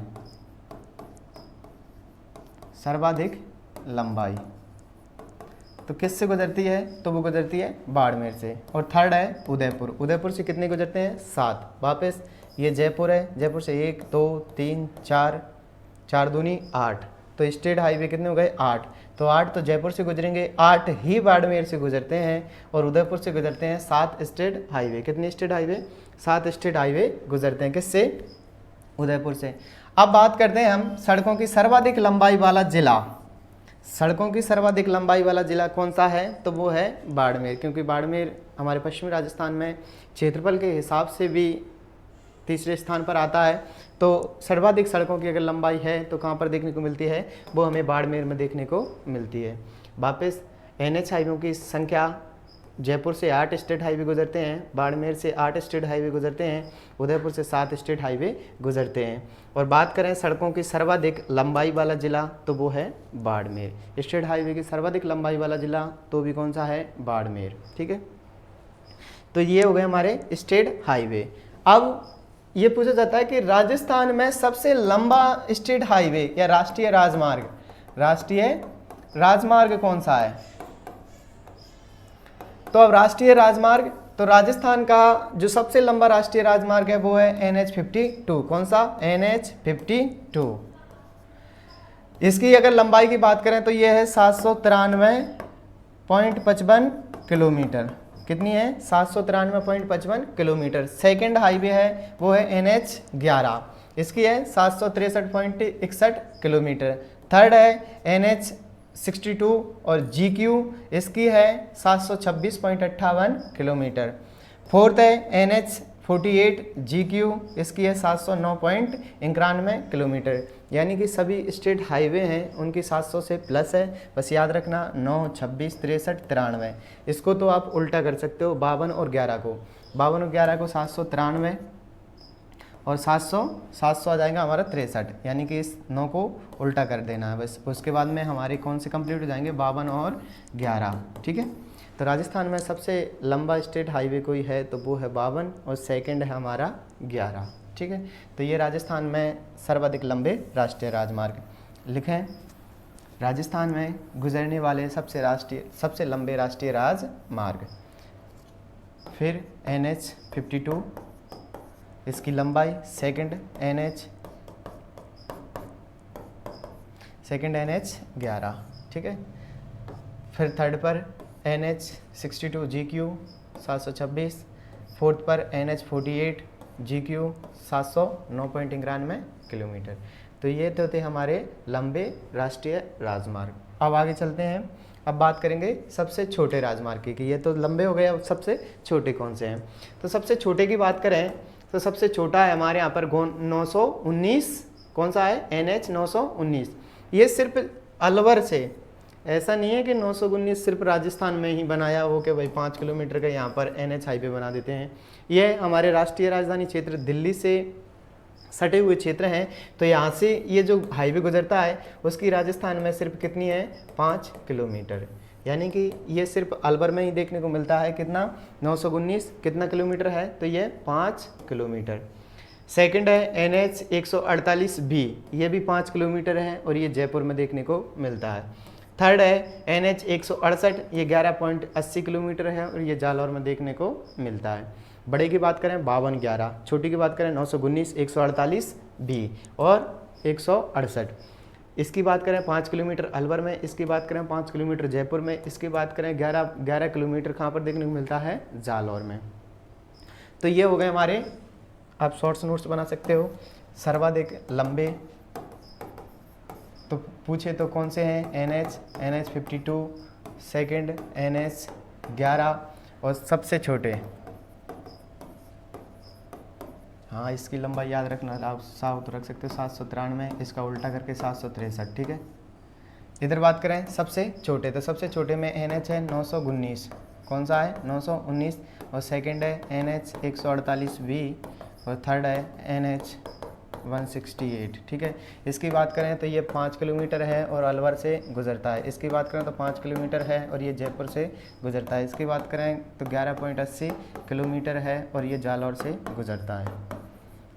तो किससे गुजरती है? तो वो गुजरती है बाड़मेर से। और थर्ड है उदयपुर। उदयपुर से कितने गुजरते हैं? 7। वापस ये जयपुर है, जयपुर से 1 2 3 4 4 दूनी 8, तो स्टेट हाईवे कितने हो गए 8, तो 8 तो जयपुर से गुजरेंगे, 8 ही बाड़मेर से गुजरते हैं और उदयपुर से गुजरते हैं 7 स्टेट हाईवे। कितने स्टेट हाईवे? 7 स्टेट हाईवे गुजरते हैं, किससे? उदयपुर से। अब बात करते हैं हम सड़कों की सर्वाधिक लंबाई वाला जिला। सड़कों की सर्वाधिक लंबाई वाला जिला कौन सा है? तो वो है बाड़मेर, क्योंकि बाड़मेर हमारे पश्चिमी राजस्थान में क्षेत्रफल के हिसाब से भी तीसरे स्थान पर आता है। तो सर्वाधिक सड़कों की अगर लंबाई है तो कहाँ पर देखने को मिलती है? वो हमें बाड़मेर में देखने को मिलती है। वापस NH हाईवे की संख्या, जयपुर से 8 स्टेट हाईवे गुजरते हैं, बाड़मेर से 8 स्टेट हाईवे गुजरते हैं, उदयपुर से 7 स्टेट हाईवे गुजरते हैं। और बात करें सड़कों की सर्वाधिक लंबाई वाला जिला तो वो है बाड़मेर। स्टेट हाईवे की सर्वाधिक लंबाई वाला जिला तो भी कौन सा है? बाड़मेर। ठीक है, तो ये हो गए हमारे स्टेट हाईवे। अब ये पूछा जाता है कि राजस्थान में सबसे लंबा स्टेट हाईवे या राष्ट्रीय राजमार्ग कौन सा है? तो अब राष्ट्रीय राजमार्ग, तो राजस्थान का जो सबसे लंबा राष्ट्रीय राजमार्ग है वो है NH52। कौन सा? NH52। इसकी अगर लंबाई की बात करें तो ये है 793.55 किलोमीटर। कितनी है? 793.55 किलोमीटर। सेकेंड हाईवे है वो है NH11, इसकी है 763.61 किलोमीटर। थर्ड है NH62 और GQ, इसकी है 726.58 किलोमीटर। फोर्थ है NH48 GQ, इसकी है 709.91 किलोमीटर। यानी कि सभी स्टेट हाईवे हैं उनकी 700 से प्लस है। बस याद रखना 9, 26, 63, 93। इसको तो आप उल्टा कर सकते हो, 52 और 11 को, 52 और 11 को 793 और 700 आ जाएगा हमारा 63, यानी कि इस 9 को उल्टा कर देना है बस। उसके बाद में हमारे कौन से कंप्लीट हो जाएंगे? 52 और 11। ठीक है, तो राजस्थान में सबसे लंबा स्टेट हाईवे कोई है तो वो है 52 और सेकंड है हमारा 11। ठीक है, तो ये राजस्थान में सर्वाधिक लंबे राष्ट्रीय राजमार्ग लिखें। राजस्थान में गुजरने वाले सबसे लंबे राष्ट्रीय राजमार्ग। फिर NH52, इसकी लंबाई। Second NH11। ठीक है, फिर थर्ड पर NH62 GQ 726, फोर्थ पर NH48 GQ 709.91 किलोमीटर। तो ये तो थे हमारे लंबे राष्ट्रीय राजमार्ग। अब आगे चलते हैं, अब बात करेंगे सबसे छोटे राजमार्ग की, कि ये तो लंबे हो गए, अब सबसे छोटे कौन से हैं? तो सबसे छोटे की बात करें तो सबसे छोटा है हमारे यहाँ पर 919। कौन सा है? NH 919। ये सिर्फ अलवर से, ऐसा नहीं है कि 919 सिर्फ राजस्थान में ही बनाया हो कि भाई 5 किलोमीटर का यहाँ पर NH हाईवे बना देते हैं। ये हमारे राष्ट्रीय राजधानी क्षेत्र दिल्ली से सटे हुए क्षेत्र हैं, तो यहाँ से ये जो हाईवे गुजरता है उसकी राजस्थान में सिर्फ कितनी है? 5 किलोमीटर। यानी कि ये सिर्फ अलवर में ही देखने को मिलता है। कितना? 919 कितना किलोमीटर है? तो ये 5 किलोमीटर। सेकंड है NH 148B, ये भी 5 किलोमीटर है और ये जयपुर में देखने को मिलता है। थर्ड है NH 168, ये 11.80 किलोमीटर है और ये जालौर में देखने को मिलता है। बड़े की बात करें 52-11, छोटी की बात करें 919, 148B और 168। इसकी बात करें 5 किलोमीटर अलवर में, इसकी बात करें 5 किलोमीटर जयपुर में, इसकी बात करें 11 किलोमीटर कहाँ पर देखने को मिलता है? जालौर में। तो ये हो गए हमारे, आप शॉर्ट्स नोट्स बना सकते हो। सर्वाधिक लंबे तो पूछे तो कौन से हैं? NH52, सेकंड NH11 और सबसे छोटे, हाँ इसकी लंबाई याद रखना, आप साउथ रख सकते हो 793, इसका उल्टा करके 763। ठीक है, इधर बात करें सबसे छोटे, तो सबसे छोटे में NH है 919। कौन सा है? 919 और सेकंड है NH 148B और थर्ड है NH 168। ठीक है, इसकी बात करें तो ये 5 किलोमीटर है और अलवर से गुजरता है। इसकी बात करें तो 5 किलोमीटर है और ये जयपुर से गुजरता है। इसकी बात करें तो 11.80 किलोमीटर है और ये जालौर से गुजरता है।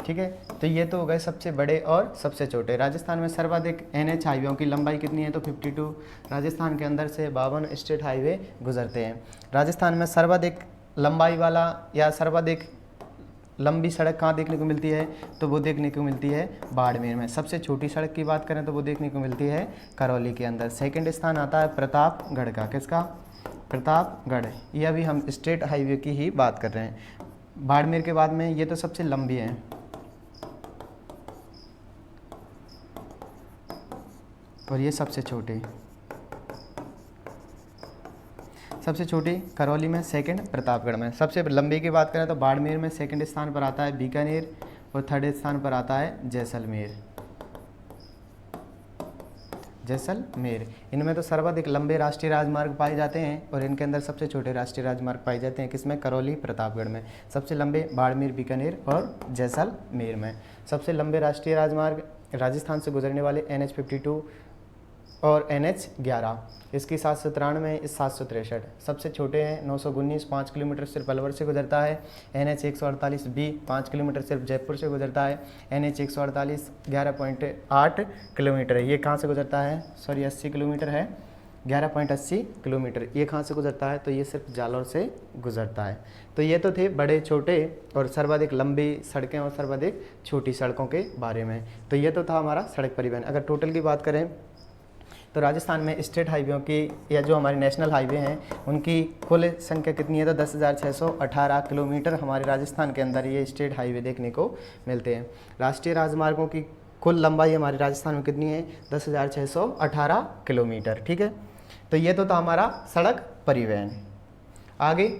ठीक है, तो ये तो हो गए सबसे बड़े और सबसे छोटे। राजस्थान में सर्वाधिक NH हाईवेों की लंबाई कितनी है? तो 52। राजस्थान के अंदर से 52 स्टेट हाईवे गुजरते हैं। राजस्थान में सर्वाधिक लंबाई वाला या सर्वाधिक लंबी सड़क कहाँ देखने को मिलती है, तो वो देखने को मिलती है बाड़मेर में। सबसे छोटी सड़क की बात करें तो वो देखने को मिलती है करौली के अंदर। सेकंड स्थान आता है प्रतापगढ़ का, किसका, प्रतापगढ़। ये अभी हम स्टेट हाईवे की ही बात कर रहे हैं। बाड़मेर के बाद में ये तो सबसे लंबी है, और ये सबसे छोटी, सबसे छोटी करौली में, सेकंड प्रतापगढ़ में। सबसे लंबी की बात करें तो बाड़मेर में सेकंड स्थान पर आता है बीकानेर, और थर्ड स्थान पर आता है जैसलमेर, जैसलमेर। इनमें तो सर्वाधिक लंबे राष्ट्रीय राजमार्ग पाए जाते हैं, और इनके अंदर सबसे छोटे राष्ट्रीय राजमार्ग पाए जाते हैं किसमें, करौली प्रतापगढ़ में। सबसे लंबे बाड़मेर, बीकानेर और जैसलमेर में। सबसे लंबे राष्ट्रीय राजमार्ग राजस्थान से गुजरने वाले NH52 और NH11, इसकी 793, इस 763। सबसे छोटे हैं 919, 5 किलोमीटर सिर्फ अलवर से गुजरता है। NH148B 5 किलोमीटर सिर्फ जयपुर से गुजरता है। NH148 11.8 किलोमीटर है, ये कहाँ से गुजरता है, सॉरी 80 किलोमीटर है, 11.80 किलोमीटर। ये कहाँ से गुजरता है, तो ये सिर्फ जालौर से गुजरता है। तो ये तो थे बड़े छोटे और सर्वाधिक लंबी सड़कें और सर्वाधिक छोटी सड़कों के बारे में। तो ये तो था हमारा सड़क परिवहन। अगर टोटल की बात करें तो राजस्थान में स्टेट हाईवेयों की या जो हमारे नेशनल हाईवे हैं उनकी कुल संख्या कितनी है, तो 10,618 किलोमीटर हमारे राजस्थान के अंदर ये स्टेट हाईवे देखने को मिलते हैं। राष्ट्रीय राजमार्गों की कुल लंबाई हमारे राजस्थान में कितनी है, 10,618 किलोमीटर। ठीक है, तो ये तो था हमारा सड़क परिवहन। आगे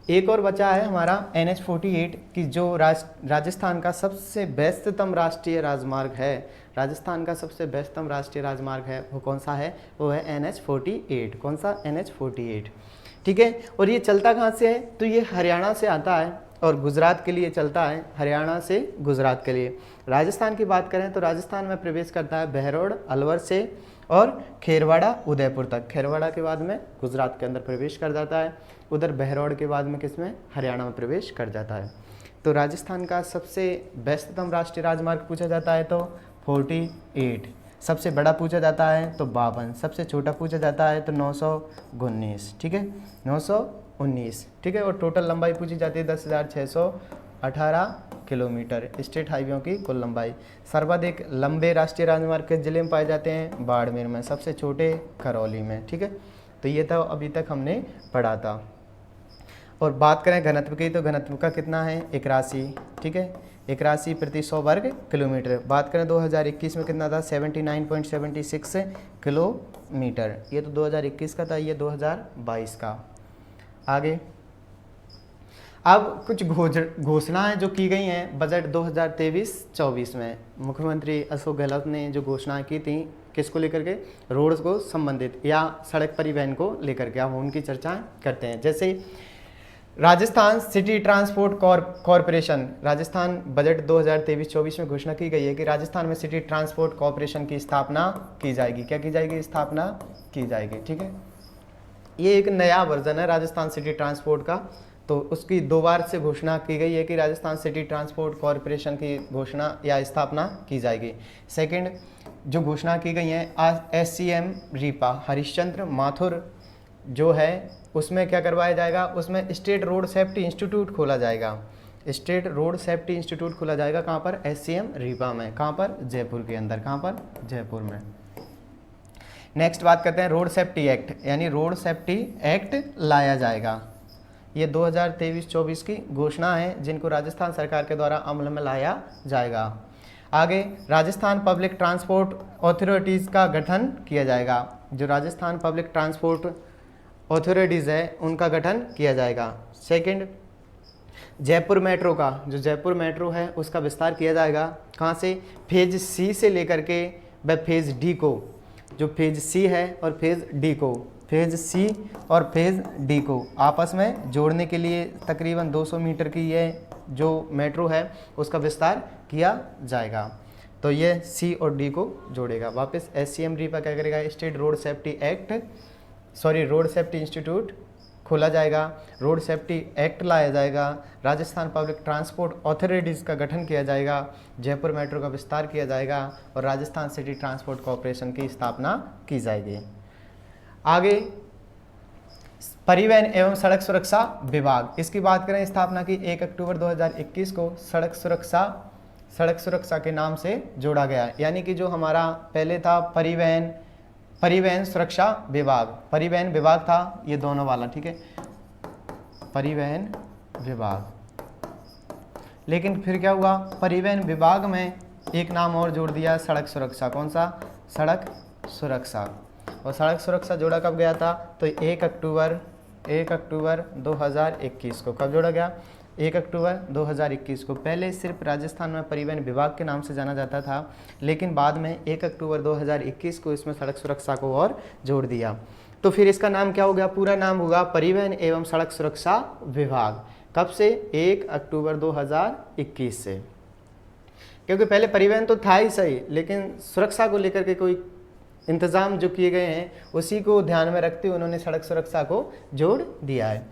एक और बचा है हमारा NH48 की, जो राजस्थान का सबसे व्यस्ततम राष्ट्रीय राजमार्ग है। राजस्थान का सबसे व्यस्ततम राष्ट्रीय राजमार्ग है, वो कौन सा है, वो है NH48। कौन सा, NH48। ठीक है, और ये चलता कहाँ से है, तो ये हरियाणा से आता है और गुजरात के लिए चलता है, हरियाणा से गुजरात के लिए। राजस्थान की बात करें तो राजस्थान में प्रवेश करता है बहरोड, अलवर से और खेरवाड़ा, उदयपुर तक। खेरवाड़ा के बाद में गुजरात के अंदर प्रवेश कर जाता है, उधर बहरोड के बाद में किसमें, हरियाणा में प्रवेश कर जाता है। तो राजस्थान का सबसे व्यस्ततम राष्ट्रीय राजमार्ग पूछा जाता है तो 48, सबसे बड़ा पूछा जाता है तो 52, सबसे छोटा पूछा जाता है तो 919। ठीक है, 919। ठीक है, और टोटल लंबाई पूछी जाती है 10,618 किलोमीटर स्टेट हाईवेयों की कुल लंबाई। सर्वाधिक लंबे राष्ट्रीय राजमार्ग किस जिले में पाए जाते हैं, बाड़मेर में, सबसे छोटे करौली में। ठीक है, तो ये था अभी तक हमने पढ़ा था। और बात करें घनत्व की तो घनत्व का कितना है, 81। ठीक है, 81 प्रति 100 वर्ग किलोमीटर। बात करें 2021 में कितना था, 79.76 किलोमीटर। ये तो 2021 का था, ये 2022 का। आगे अब कुछ घोषणाएं जो की गई हैं बजट 2023-24 में। मुख्यमंत्री अशोक गहलोत ने जो घोषणाएं की थी किसको लेकर के, रोड्स को संबंधित या सड़क परिवहन को लेकर के, हम उनकी चर्चाएं करते हैं। जैसे Rajasthan city transport corporation, Rajasthan budget 2023-24 में घोषणा की गई है कि राजस्थान में सिटी ट्रांसपोर्ट कॉरपोरेशन की स्थापना की जाएगी। क्या की जाएगी, स्थापना की जाएगी। ठीक है, ये एक नया वर्जन है राजस्थान सिटी ट्रांसपोर्ट का, तो उसकी 2 बार से घोषणा की गई है कि राजस्थान सिटी ट्रांसपोर्ट कॉरपोरेशन की घोषणा या स्थापना की जाएगी। सेकंड जो घोषणा की गई है SCM रीपा हरिश्चंद्र माथुर जो है, उसमें क्या करवाया जाएगा, उसमें स्टेट रोड सेफ्टी इंस्टीट्यूट खोला जाएगा। स्टेट रोड सेफ्टी इंस्टीट्यूट खोला जाएगा कहाँ पर, SCM रीपा में। कहाँ पर, जयपुर के अंदर। कहाँ पर, जयपुर में। नेक्स्ट बात करते हैं रोड सेफ्टी एक्ट, यानी रोड सेफ्टी एक्ट लाया जाएगा। ये 2023-24 की घोषणा है जिनको राजस्थान सरकार के द्वारा अमल में लाया जाएगा। आगे राजस्थान पब्लिक ट्रांसपोर्ट अथॉरिटीज़ का गठन किया जाएगा। जो राजस्थान पब्लिक ट्रांसपोर्ट अथॉरिटीज़ है उनका गठन किया जाएगा। सेकंड जयपुर मेट्रो का, जो जयपुर मेट्रो है उसका विस्तार किया जाएगा। कहाँ से, फेज C से लेकर के व फेज D को, जो फेज C है और फेज D को, फेज C और फेज D को आपस में जोड़ने के लिए तकरीबन 200 मीटर की ये जो मेट्रो है उसका विस्तार किया जाएगा। तो ये C और D को जोड़ेगा। वापस SCM रीपा क्या करेगा, state road safety act, sorry road safety institute खोला जाएगा, रोड सेफ्टी एक्ट लाया जाएगा, राजस्थान पब्लिक ट्रांसपोर्ट अथॉरिटीज़ का गठन किया जाएगा, जयपुर मेट्रो का विस्तार किया जाएगा और राजस्थान सिटी ट्रांसपोर्ट कॉरपोरेशन की स्थापना की जाएगी। आगे परिवहन एवं सड़क सुरक्षा विभाग, इसकी बात करें स्थापना की 1 अक्टूबर 2021 को सड़क सुरक्षा के नाम से जोड़ा गया। यानी कि जो हमारा पहले था परिवहन सुरक्षा विभाग, परिवहन विभाग था ये दोनों वाला, ठीक है, परिवहन विभाग। लेकिन फिर क्या हुआ, परिवहन विभाग में एक नाम और जोड़ दिया, सड़क सुरक्षा। कौन सा? सड़क सुरक्षा। और सड़क सुरक्षा जोड़ा कब गया था? तो 1 अक्टूबर 2021 को। कब जोड़ा गया? 1 अक्टूबर 2021 को। पहले सिर्फ राजस्थान में परिवहन विभाग के नाम से जाना जाता था, लेकिन बाद में 1 अक्टूबर 2021 को इसमें सड़क सुरक्षा को और जोड़ दिया। तो फिर इसका नाम क्या हो गया? पूरा नाम होगा परिवहन एवं सड़क सुरक्षा विभाग। कब से? 1 अक्टूबर 2021 से। क्योंकि पहले परिवहन तो था ही सही, लेकिन सुरक्षा को लेकर के कोई इंतज़ाम जो किए गए हैं उसी को ध्यान में रखते हुए उन्होंने सड़क सुरक्षा को जोड़ दिया है।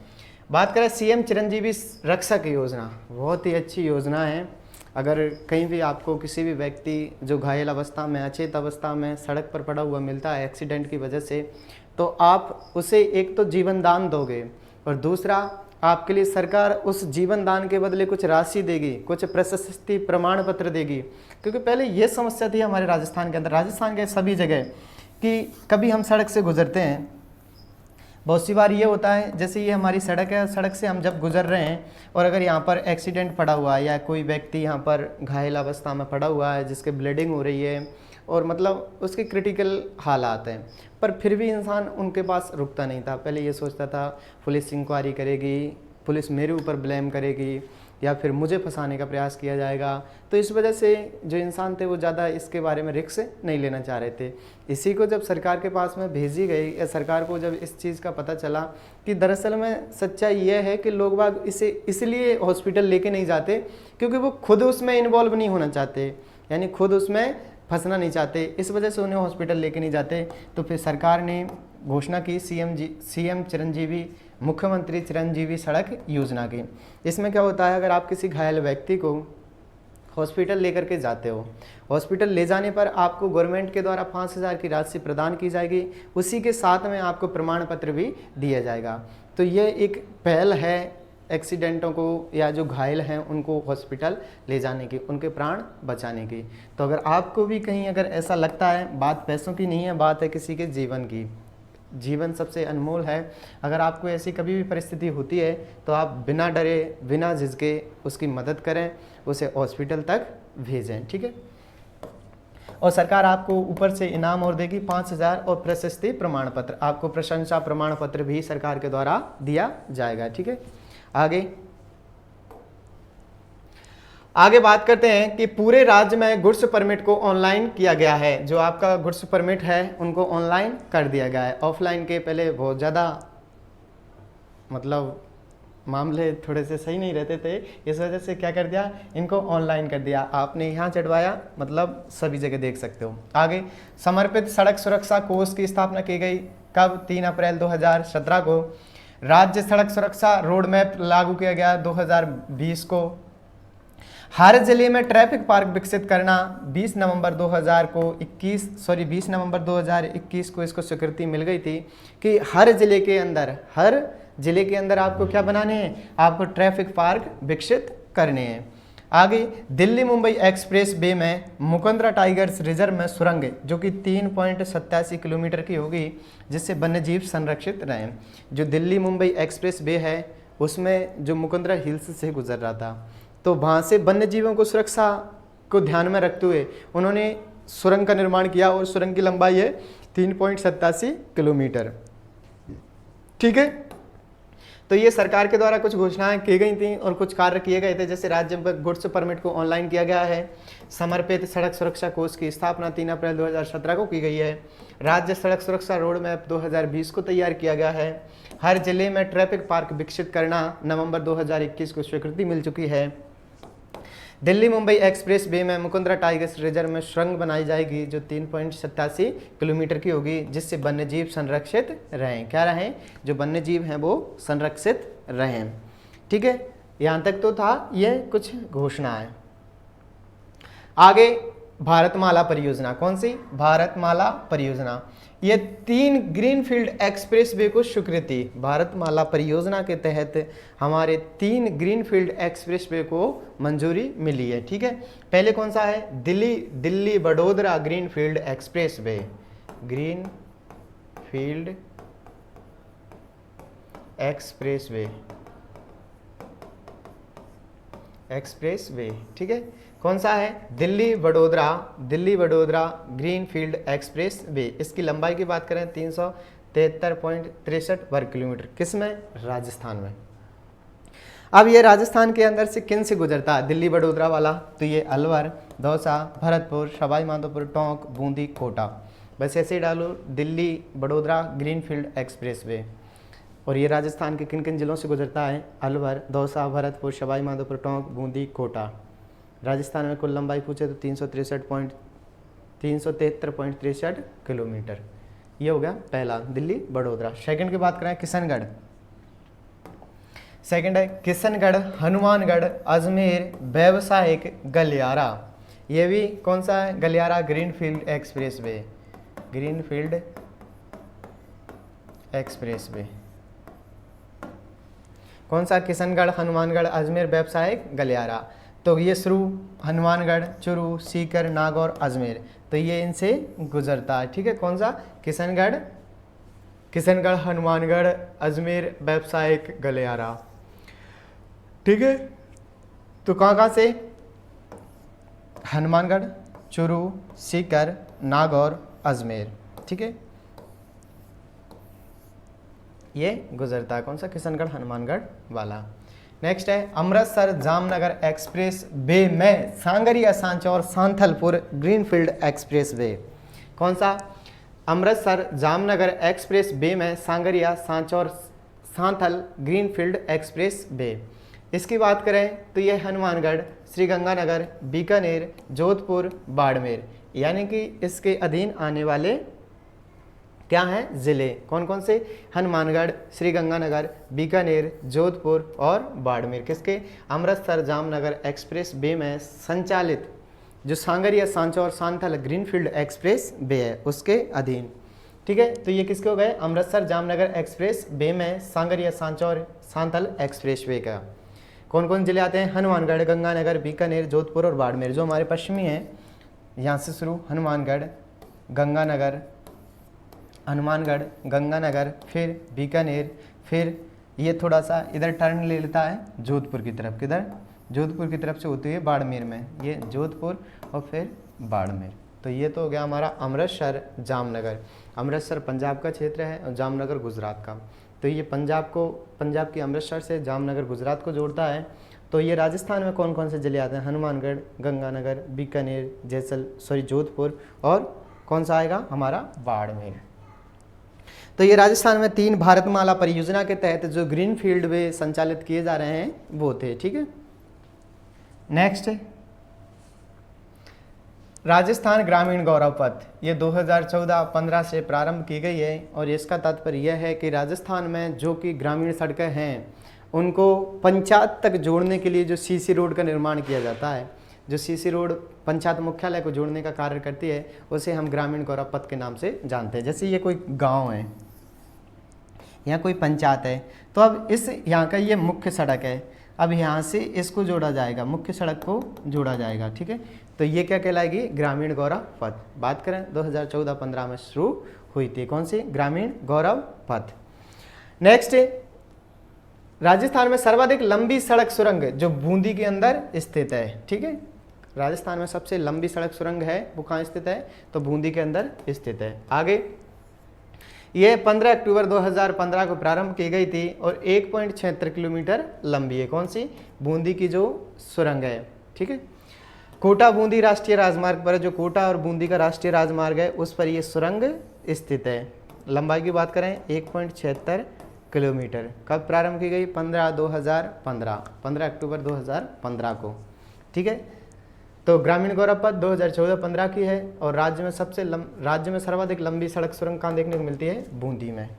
बात करें सीएम चिरंजीवी रक्षक योजना, बहुत ही अच्छी योजना है। अगर कहीं भी आपको किसी भी व्यक्ति जो घायल अवस्था में, अचेत अवस्था में सड़क पर पड़ा हुआ मिलता है एक्सीडेंट की वजह से, तो आप उसे एक तो जीवन दान दोगे और दूसरा आपके लिए सरकार उस जीवन दान के बदले कुछ राशि देगी, कुछ प्रशस्ति प्रमाण पत्र देगी। क्योंकि पहले ये समस्या थी हमारे राजस्थान के अंदर, राजस्थान के सभी जगह, कि कभी हम सड़क से गुजरते हैं, बहुत सी बार ये होता है जैसे ये हमारी सड़क है, सड़क से हम जब गुजर रहे हैं और अगर यहाँ पर एक्सीडेंट पड़ा हुआ है या कोई व्यक्ति यहाँ पर घायल अवस्था में पड़ा हुआ है जिसके ब्लीडिंग हो रही है और मतलब उसके क्रिटिकल हालात हैं, पर फिर भी इंसान उनके पास रुकता नहीं था। पहले ये सोचता था पुलिस इंक्वायरी करेगी, पुलिस मेरे ऊपर ब्लेम करेगी या फिर मुझे फंसाने का प्रयास किया जाएगा। तो इस वजह से जो इंसान थे वो ज़्यादा इसके बारे में रिस्क नहीं लेना चाह रहे थे। इसी को जब सरकार के पास में भेजी गई या सरकार को जब इस चीज़ का पता चला कि दरअसल में सच्चाई ये है कि लोग बाग इसे इसलिए हॉस्पिटल लेके नहीं जाते क्योंकि वो खुद उसमें इन्वॉल्व नहीं होना चाहते, यानी खुद उसमें फंसना नहीं चाहते, इस वजह से उन्हें हॉस्पिटल लेके नहीं जाते। तो फिर सरकार ने घोषणा की सीएम चिरंजीवी, मुख्यमंत्री चिरंजीवी सड़क योजना की। इसमें क्या होता है, अगर आप किसी घायल व्यक्ति को हॉस्पिटल लेकर के जाते हो, हॉस्पिटल ले जाने पर आपको गवर्नमेंट के द्वारा 5,000 की राशि प्रदान की जाएगी, उसी के साथ में आपको प्रमाण पत्र भी दिया जाएगा। तो ये एक पहल है एक्सीडेंटों को या जो घायल हैं उनको हॉस्पिटल ले जाने की, उनके प्राण बचाने की। तो अगर आपको भी कहीं अगर ऐसा लगता है, बात पैसों की नहीं है, बात है किसी के जीवन की। जीवन सबसे अनमोल है। अगर आपको ऐसी कभी भी परिस्थिति होती है तो आप बिना डरे बिना झिझके उसकी मदद करें, उसे हॉस्पिटल तक भेजें, ठीक है। और सरकार आपको ऊपर से इनाम और देगी 5,000 और प्रशस्ति प्रमाण पत्र, आपको प्रशंसा प्रमाण पत्र भी सरकार के द्वारा दिया जाएगा, ठीक है। आगे बात करते हैं कि पूरे राज्य में गुड्स परमिट को ऑनलाइन किया गया है। जो आपका गुड्स परमिट है उनको ऑनलाइन कर दिया गया है। ऑफलाइन के पहले बहुत ज़्यादा मतलब मामले थोड़े से सही नहीं रहते थे, इस वजह से क्या कर दिया, इनको ऑनलाइन कर दिया। आपने यहाँ चढ़वाया, मतलब सभी जगह देख सकते हो। आगे समर्पित सड़क सुरक्षा कोष की स्थापना की गई। कब? 3 अप्रैल 2017 को। राज्य सड़क सुरक्षा रोड मैप लागू किया गया 2020 को। हर जिले में ट्रैफिक पार्क विकसित करना 20 नवंबर 2021 को इसको स्वीकृति मिल गई थी कि हर जिले के अंदर आपको क्या बनाने हैं, आपको ट्रैफिक पार्क विकसित करने हैं। आगे दिल्ली मुंबई एक्सप्रेस वे में मुकुंदरा टाइगर्स रिजर्व में सुरंग जो कि 3.87 किलोमीटर की होगी, जिससे वन्यजीव संरक्षित रहें। जो दिल्ली मुंबई एक्सप्रेस वे है उसमें जो मुकुंदरा हिल्स से गुजर रहा था, तो वहाँ से वन्यजीवों को सुरक्षा को ध्यान में रखते हुए उन्होंने सुरंग का निर्माण किया और सुरंग की लंबाई है 3.87 किलोमीटर, ठीक है। तो ये सरकार के द्वारा कुछ घोषणाएं की गई थी और कुछ कार्य किए गए थे। जैसे राज्य में गुड्स परमिट को ऑनलाइन किया गया है। समर्पित सड़क सुरक्षा कोष की स्थापना 3 अप्रैल 2017 को की गई है। राज्य सड़क सुरक्षा रोड मैप 2020 को तैयार किया गया है। हर जिले में ट्रैफिक पार्क विकसित करना नवंबर 2021 को स्वीकृति मिल चुकी है। दिल्ली मुंबई एक्सप्रेस वे में मुकुंदरा टाइगर्स रिजर्व में सुरंग बनाई जाएगी जो 3.87 किलोमीटर की होगी, जिससे वन्यजीव संरक्षित रहें। क्या रहें? जो वन्यजीव हैं वो संरक्षित रहें, ठीक है। यहाँ तक तो था ये कुछ घोषणाएं। आगे भारतमाला परियोजना। कौन सी? भारतमाला परियोजना। ये 3 ग्रीनफील्ड एक्सप्रेसवे को स्वीकृति, भारतमाला परियोजना के तहत हमारे 3 ग्रीनफील्ड एक्सप्रेसवे को मंजूरी मिली है। ठीक है, पहले कौन सा है, Delhi Vadodara greenfield expressway, greenfield expressway. ठीक है, कौन सा है, दिल्ली वडोदरा ग्रीनफील्ड एक्सप्रेसवे। इसकी लंबाई की बात करें 373.63 वर्ग किलोमीटर, किस में, राजस्थान में। अब ये राजस्थान के अंदर से किन से गुजरता है, दिल्ली वडोदरा वाला, तो ये अलवर, दौसा, भरतपुर, सवाई माधोपुर, टोंक, बूंदी, कोटा। बस ऐसे ही डालो, दिल्ली वडोदरा ग्रीनफील्ड एक्सप्रेसवे। और ये राजस्थान के किन किन जिलों से गुजरता है, अलवर, दौसा, भरतपुर, सवाई माधोपुर, टोंक, बूंदी, कोटा। राजस्थान में कुल लंबाई पूछे तो 373.63 किलोमीटर। ये हो गया पहला, दिल्ली वडोदरा। सेकंड की बात करें, किशनगढ़। सेकंड है किशनगढ़, हनुमानगढ़, अजमेर व्यावसायिक गलियारा। ये भी कौन सा है, गलियारा ग्रीनफील्ड एक्सप्रेसवे, ग्रीनफील्ड एक्सप्रेसवे। कौन सा, किशनगढ़, हनुमानगढ़, अजमेर व्यावसायिक गलियारा। तो ये शुरू हनुमानगढ़, चुरू, सीकर, नागौर, अजमेर, तो ये इनसे गुजरता है। ठीक है, कौन सा, किशनगढ़, हनुमानगढ़, अजमेर व्यावसायिक गलियारा। ठीक है, तो कहाँ से, हनुमानगढ़, चुरू, सीकर, नागौर, अजमेर। ठीक है, ये गुजरता है, कौन सा, किशनगढ़, हनुमानगढ़ वाला। नेक्स्ट है अमृतसर जामनगर एक्सप्रेस वे में Sangaria, Sanchore, Santhalpur greenfield expressway. कौन सा, अमृतसर जामनगर एक्सप्रेस वे में Sangaria, Sanchore, Santhal greenfield expressway. इसकी बात करें तो ये हनुमानगढ़, श्रीगंगानगर, बीकानेर, जोधपुर, बाड़मेर, यानी कि इसके अधीन आने वाले क्या हैं, जिले कौन कौन से, हनुमानगढ़, श्रीगंगानगर, बीकानेर, जोधपुर और बाड़मेर। किसके, अमृतसर जामनगर एक्सप्रेस वे में संचालित जो sangria, Sanchore, Santhal greenfield express way है उसके अधीन। ठीक है, तो ये किसके हो गए, अमृतसर जामनगर एक्सप्रेस वे में सांगरिया, सांचौर, सांथल एक्सप्रेस वे का कौन कौन जिले आते हैं, हनुमानगढ़, गंगानगर, बीकानेर, जोधपुर और बाड़मेर। जो हमारे पश्चिमी हैं, यहाँ से शुरू हनुमानगढ़, गंगानगर, फिर बीकानेर, फिर ये थोड़ा सा इधर टर्न ले लेता है जोधपुर की तरफ, किधर, जोधपुर की तरफ से होती है बाड़मेर में, ये जोधपुर और फिर बाड़मेर। तो ये तो हो गया हमारा अमृतसर जामनगर। अमृतसर पंजाब का क्षेत्र है और जामनगर गुजरात का। तो ये पंजाब की अमृतसर से जामनगर गुजरात को जोड़ता है। तो ये राजस्थान में कौन कौन से जिले आते हैं, हनुमानगढ़, गंगानगर, बीकानेर, जोधपुर और कौन सा आएगा हमारा, बाड़मेर। तो ये राजस्थान में 3 भारतमाला परियोजना के तहत जो ग्रीनफील्ड वे संचालित किए जा रहे हैं वो थे। ठीक है, नेक्स्ट राजस्थान ग्रामीण गौरव पथ, ये 2014-15 से प्रारंभ की गई है और इसका तात्पर्य यह है कि राजस्थान में जो कि ग्रामीण सड़कें हैं उनको पंचायत तक जोड़ने के लिए जो सीसी रोड का निर्माण किया जाता है, जो सीसी रोड पंचायत मुख्यालय को जोड़ने का कार्य करती है, उसे हम ग्रामीण गौरव पथ के नाम से जानते हैं। जैसे ये कोई गांव है या कोई पंचायत है, तो अब इस यहाँ का ये मुख्य सड़क है, अब यहाँ से इसको जोड़ा जाएगा, मुख्य सड़क को जोड़ा जाएगा। ठीक है, तो ये क्या कहलाएगी, ग्रामीण गौरव पथ। बात करें 2014-15 में शुरू हुई थी, कौन सी, ग्रामीण गौरव पथ। नेक्स्ट राजस्थान में सर्वाधिक लंबी सड़क सुरंग जो बूंदी के अंदर स्थित है। ठीक है, राजस्थान में सबसे लंबी सड़क सुरंग है वो कहाँ स्थित है, तो बूंदी के अंदर स्थित है। आगे ये 15 अक्टूबर 2015 को प्रारंभ की गई थी और 1.76 किलोमीटर लंबी है। कौन सी, बूंदी की जो सुरंग है। ठीक है, कोटा बूंदी राष्ट्रीय राजमार्ग पर, जो कोटा और बूंदी का राष्ट्रीय राजमार्ग है उस पर ये सुरंग स्थित है। लंबाई की बात करें 1.76 किलोमीटर। कब प्रारंभ की गई, 15 अक्टूबर 2015 को। ठीक है, तो ग्रामीण गौरव पथ 2014-15 की है और राज्य में सर्वाधिक लंबी सड़क सुरंग कहाँ देखने को मिलती है, बूंदी में।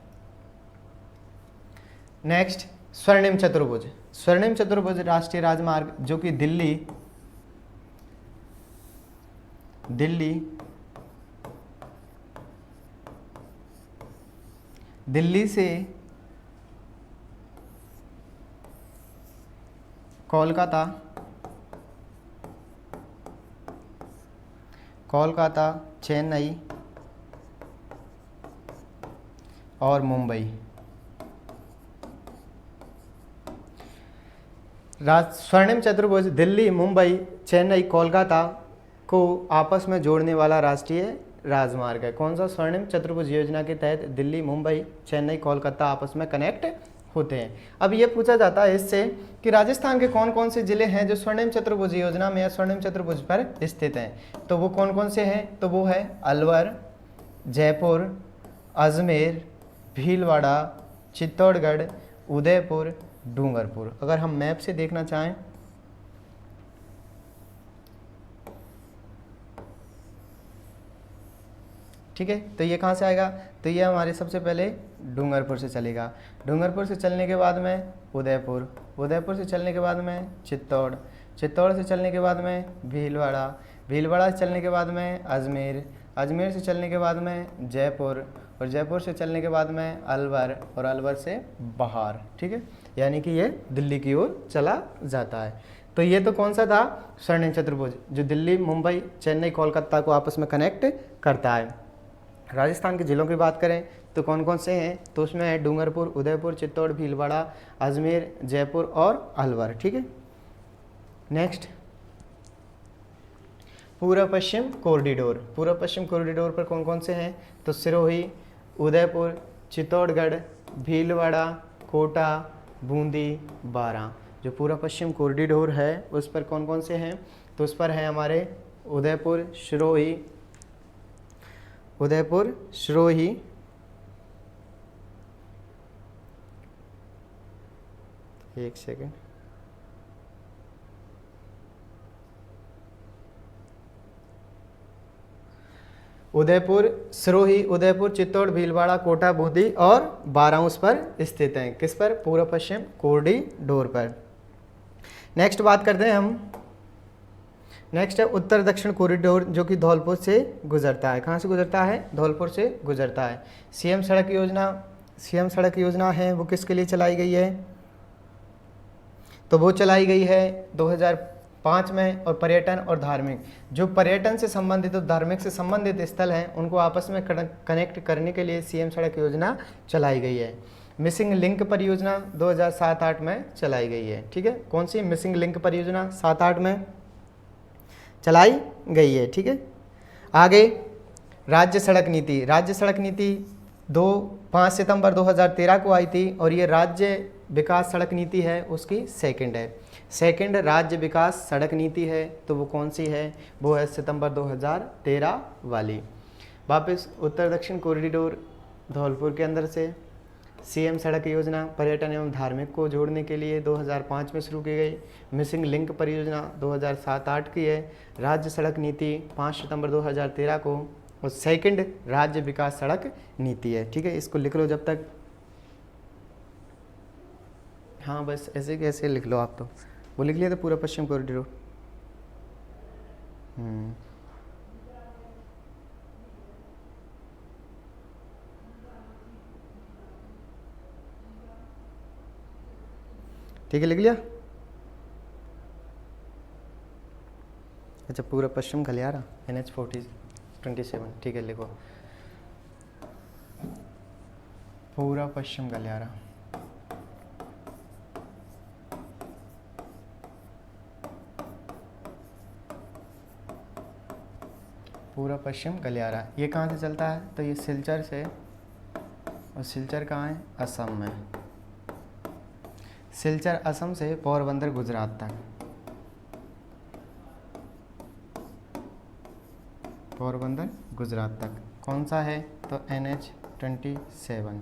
नेक्स्ट स्वर्णिम चतुर्भुज राष्ट्रीय राजमार्ग जो कि दिल्ली दिल्ली से कोलकाता, कोलकाता, चेन्नई और मुंबई। स्वर्णिम चतुर्भुज दिल्ली, मुंबई, चेन्नई, कोलकाता को आपस में जोड़ने वाला राष्ट्रीय राजमार्ग है। कौन सा? स्वर्णिम चतुर्भुज योजना के तहत दिल्ली, मुंबई, चेन्नई, कोलकाता आपस में कनेक्ट होते हैं। अब ये पूछा जाता है इससे कि राजस्थान के कौन कौन से जिले हैं जो स्वर्णिम चतुर्भुज योजना में या स्वर्णिम चतुर्भुज पर स्थित हैं। तो वो कौन कौन से हैं? तो वो है अलवर, जयपुर, अजमेर, भीलवाड़ा, चित्तौड़गढ़, उदयपुर, डूंगरपुर। अगर हम मैप से देखना चाहें ठीक है, तो ये कहाँ से आएगा? तो ये हमारे सबसे पहले डूंगरपुर से चलेगा। डूंगरपुर से चलने के बाद में उदयपुर, उदयपुर से चलने के बाद में चित्तौड़, चित्तौड़ से चलने के बाद में भीलवाड़ा, भीलवाड़ा से चलने के बाद में अजमेर, अजमेर से चलने के बाद में जयपुर, और जयपुर से चलने के बाद में अलवर, और अलवर से बाहर। ठीक है, यानी कि ये दिल्ली की ओर चला जाता है। तो ये तो कौन सा था? स्वर्णिम चतुर्भुज, जो दिल्ली, मुंबई, चेन्नई, कोलकाता को आपस में कनेक्ट करता है। राजस्थान के ज़िलों की बात करें तो कौन कौन से हैं? तो उसमें है डूंगरपुर, उदयपुर, चित्तौड़, भीलवाड़ा, अजमेर, जयपुर और अलवर। ठीक है, नेक्स्ट पूर्व पश्चिम कॉरिडोर। पूर्व पश्चिम कॉरिडोर पर कौन कौन से हैं? तो सिरोही, उदयपुर, चित्तौड़गढ़, भीलवाड़ा, कोटा, बूंदी, बारां। जो पूर्व पश्चिम कॉरिडोर है उस पर कौन कौन से हैं? तो उस पर है हमारे उदयपुर, सिरोही, उदयपुर, सिरोही, एक सेकेंड, उदयपुर, सिरोही, उदयपुर, चित्तौड़, भीलवाड़ा, कोटा, बूंदी और बारां उस पर स्थित हैं। किस पर? पूर्व पश्चिम कॉरिडोर पर। नेक्स्ट बात करते हैं हम, नेक्स्ट है उत्तर दक्षिण कॉरिडोर, जो कि धौलपुर से गुजरता है। कहाँ से गुजरता है? धौलपुर से गुजरता है। सीएम सड़क योजना, सीएम सड़क योजना है वो किसके लिए चलाई गई है? तो वो चलाई गई है 2005 में। और पर्यटन और धार्मिक, जो पर्यटन से संबंधित और धार्मिक से संबंधित स्थल हैं उनको आपस में कनेक्ट करने के लिए सीएम सड़क योजना चलाई गई है। मिसिंग लिंक परियोजना 2007-8 में चलाई गई है। ठीक है, कौन सी? मिसिंग लिंक परियोजना 7-8 में चलाई गई है। ठीक है, आगे राज्य सड़क नीति। राज्य सड़क नीति 5 सितंबर 2013 को आई थी और ये राज्य विकास सड़क नीति है उसकी सेकंड है। सेकंड राज्य विकास सड़क नीति है, तो वो कौन सी है? वो है सितंबर 2013 वाली। वापस उत्तर दक्षिण कॉरिडोर धौलपुर के अंदर से सीएम सड़क योजना पर्यटन एवं धार्मिक को जोड़ने के लिए 2005 में शुरू की गई। मिसिंग लिंक परियोजना 2007-8 की है। राज्य सड़क नीति 5 सितंबर 2013 को, और सेकंड राज्य विकास सड़क नीति है। ठीक है, इसको लिख लो जब तक। हाँ, बस ऐसे कैसे लिख लो आप, तो वो लिख लिया था पूरा पश्चिम कॉरिडोर। ठीक है, लिख लिया। अच्छा, पूरा पश्चिम गलियारा NH 27। ठीक है, लिखो पूरा पश्चिम गलियारा। पूरा पश्चिम गलियारा ये कहाँ से चलता है? तो ये सिलचर से, और सिलचर कहाँ है? असम में। सिलचर असम से पोरबंदर गुजरात तक, पोरबंदर गुजरात तक कौन सा है? तो NH 27।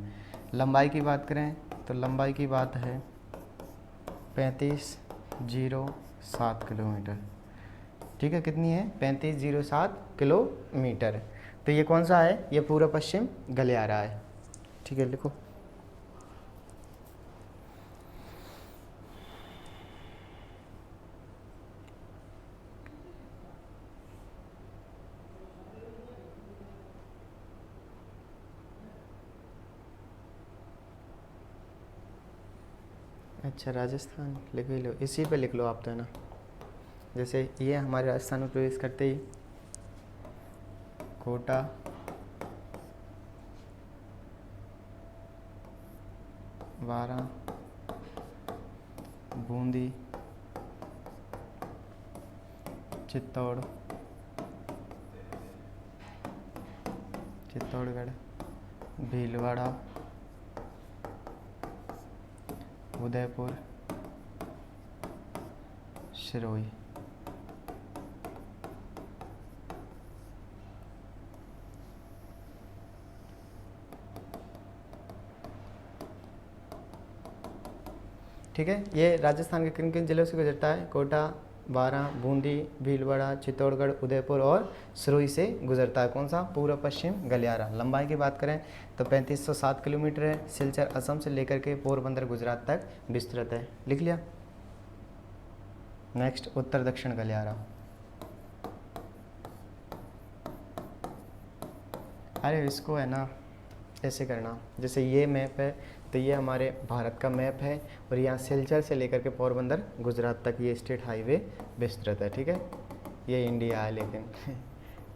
लंबाई की बात करें तो लंबाई की बात है 3507 किलोमीटर। ठीक है, कितनी है? 3507 किलोमीटर। तो ये कौन सा है? ये पूर्व पश्चिम गलियारा है। ठीक है, लिखो। अच्छा राजस्थान लिख ही लो, इसी पे लिख लो आप तो, है ना। जैसे ये हमारे राजस्थान में प्रवेश करते ही कोटा, बारां, बूंदी, चित्तौड़गढ़, भीलवाड़ा, उदयपुर, सिरोही। ठीक है, ये राजस्थान के किन किन जिलों से गुजरता है? कोटा, बारां, बूंदी, भीलवाड़ा, चित्तौड़गढ़, उदयपुर और सिरोही से गुजरता है। कौन सा? पूर्व पश्चिम गलियारा। लंबाई की बात करें तो 3507 किलोमीटर है। सिलचर असम से लेकर के पोरबंदर गुजरात तक विस्तृत है। लिख लिया। नेक्स्ट उत्तर दक्षिण गलियारा। अरे इसको है ना ऐसे करना, जैसे ये मैप है तो ये हमारे भारत का मैप है और यहाँ सिलचर से लेकर के पोरबंदर गुजरात तक ये स्टेट हाईवे विस्तृत है। ठीक है, ये इंडिया है लेकिन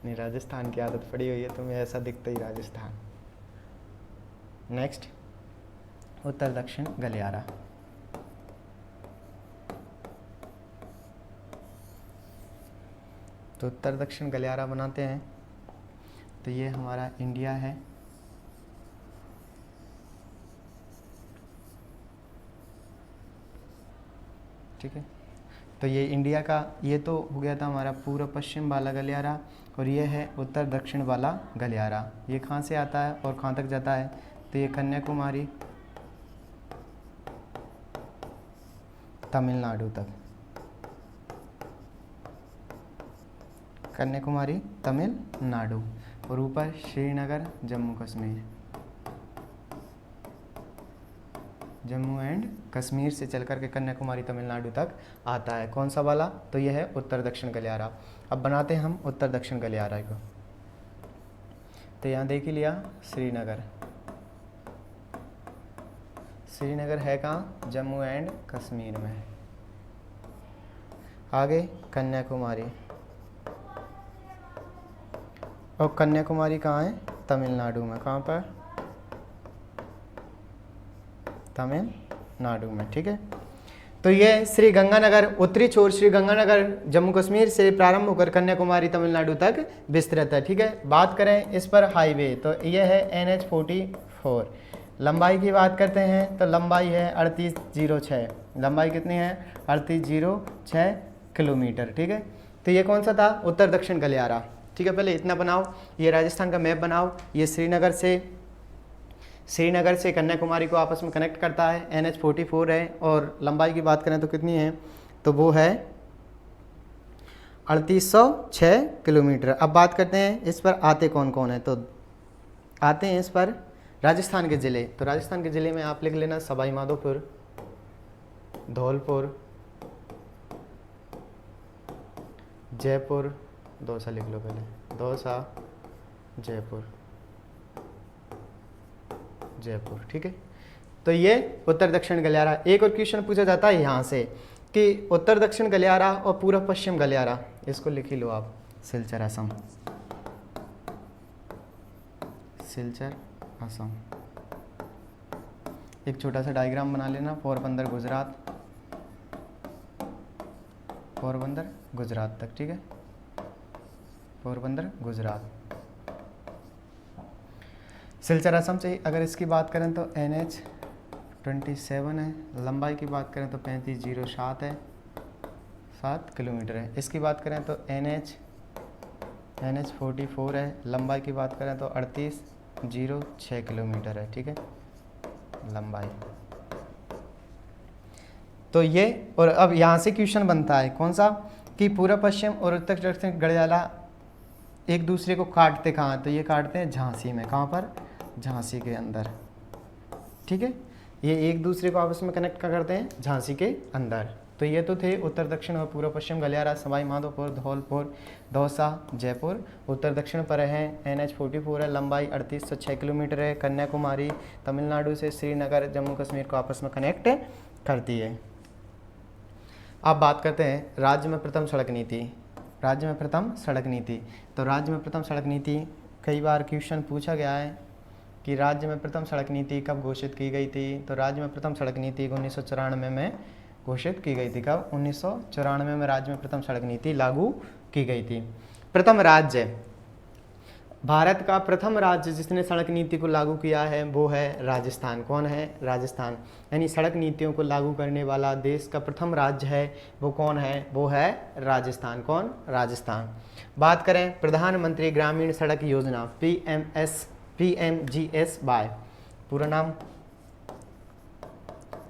नहीं, राजस्थान की आदत पड़ी हुई है, तुम्हें ऐसा दिखता ही राजस्थान। नेक्स्ट उत्तर दक्षिण गलियारा। तो उत्तर दक्षिण गलियारा बनाते हैं तो ये हमारा इंडिया है। ठीक है, तो ये इंडिया का, ये तो हो गया था हमारा पूर्व पश्चिम वाला गलियारा और ये है उत्तर दक्षिण वाला गलियारा। ये कहाँ से आता है और कहाँ तक जाता है? तो ये कन्याकुमारी, तमिलनाडु तक। कन्याकुमारी, तमिलनाडु और ऊपर श्रीनगर, जम्मू कश्मीर। जम्मू एंड कश्मीर से चल कर के कन्याकुमारी, तमिलनाडु तक आता है। कौन सा वाला? तो यह है उत्तर दक्षिण गलियारा। अब बनाते हैं हम उत्तर दक्षिण गलियारा को। तो यहाँ देख ही लिया श्रीनगर। श्रीनगर है कहाँ? जम्मू एंड कश्मीर में। आगे कन्याकुमारी, और कन्याकुमारी कहाँ है? तमिलनाडु में। कहाँ पर? तमिलनाडु में। ठीक है, तो ये श्री गंगानगर, उत्तरी छोर श्री गंगानगर जम्मू कश्मीर से प्रारंभ होकर कन्याकुमारी तमिलनाडु तक विस्तृत है। ठीक है, बात करें इस पर हाईवे तो ये है NH-44। लंबाई की बात करते हैं तो लंबाई है 3806। लंबाई कितनी है? 3806 किलोमीटर। ठीक है, तो ये कौन सा था? उत्तर दक्षिण गलियारा। ठीक है, पहले इतना बनाओ, ये राजस्थान का मैप बनाओ। ये श्रीनगर से कन्याकुमारी को आपस में कनेक्ट करता है। NH-44 है और लंबाई की बात करें तो कितनी है? तो वो है 3806 किलोमीटर। अब बात करते हैं इस पर आते कौन कौन है। तो आते हैं इस पर राजस्थान के ज़िले। तो राजस्थान के ज़िले में आप लिख लेना सवाई माधोपुर, धौलपुर, जयपुर, दौसा लिख लो पहले, दौसा, जयपुर। ठीक है, तो ये उत्तर दक्षिण गलियारा। एक और क्वेश्चन पूछा जाता है यहाँ से कि उत्तर दक्षिण गलियारा और पूर्व पश्चिम गलियारा, इसको लिख ही लो आप। सिलचर असम, सिलचर असम। एक छोटा सा डायग्राम बना लेना। पोरबंदर गुजरात, पोरबंदर गुजरात तक। ठीक है, पोरबंदर गुजरात। सिलचर असम से अगर इसकी बात करें तो NH-27 है। लंबाई की बात करें तो 3507 है, 7 किलोमीटर है। इसकी बात करें तो NH-44 है। लंबाई की बात करें तो 3806 किलोमीटर है। ठीक है, लंबाई। तो ये, और अब यहाँ से क्वेश्चन बनता है कौन सा? कि पूर्व पश्चिम और उत्तर दक्षिण गलियारा एक दूसरे को काटते कहाँ? तो ये काटते हैं झांसी में। कहाँ पर? झांसी के अंदर। ठीक है, ये एक दूसरे को आपस में कनेक्ट करते हैं झांसी के अंदर। तो ये तो थे उत्तर दक्षिण और पूर्व पश्चिम गलियारा, सवाई माधोपुर, धौलपुर, दौसा, जयपुर। उत्तर दक्षिण पर है NH44 है, लंबाई 3806 किलोमीटर है, कन्याकुमारी तमिलनाडु से श्रीनगर जम्मू कश्मीर को आपस में कनेक्ट करती है। अब बात करते हैं राज्य में प्रथम सड़क नीति। राज्य में प्रथम सड़क नीति, तो राज्य में प्रथम सड़क नीति कई बार क्वेश्चन पूछा गया है कि राज्य में प्रथम सड़क नीति कब घोषित की गई थी। तो राज्य में प्रथम सड़क नीति 1994 में घोषित की गई थी। कब? 1994 में राज्य में प्रथम सड़क नीति लागू की गई थी। प्रथम राज्य, भारत का प्रथम राज्य जिसने सड़क नीति को लागू किया है वो है राजस्थान। कौन है? राजस्थान। यानी सड़क नीतियों को लागू करने वाला देश का प्रथम राज्य है वो कौन है? वो है राजस्थान। कौन? राजस्थान। बात करें प्रधानमंत्री ग्रामीण सड़क योजना PMGS पूरा नाम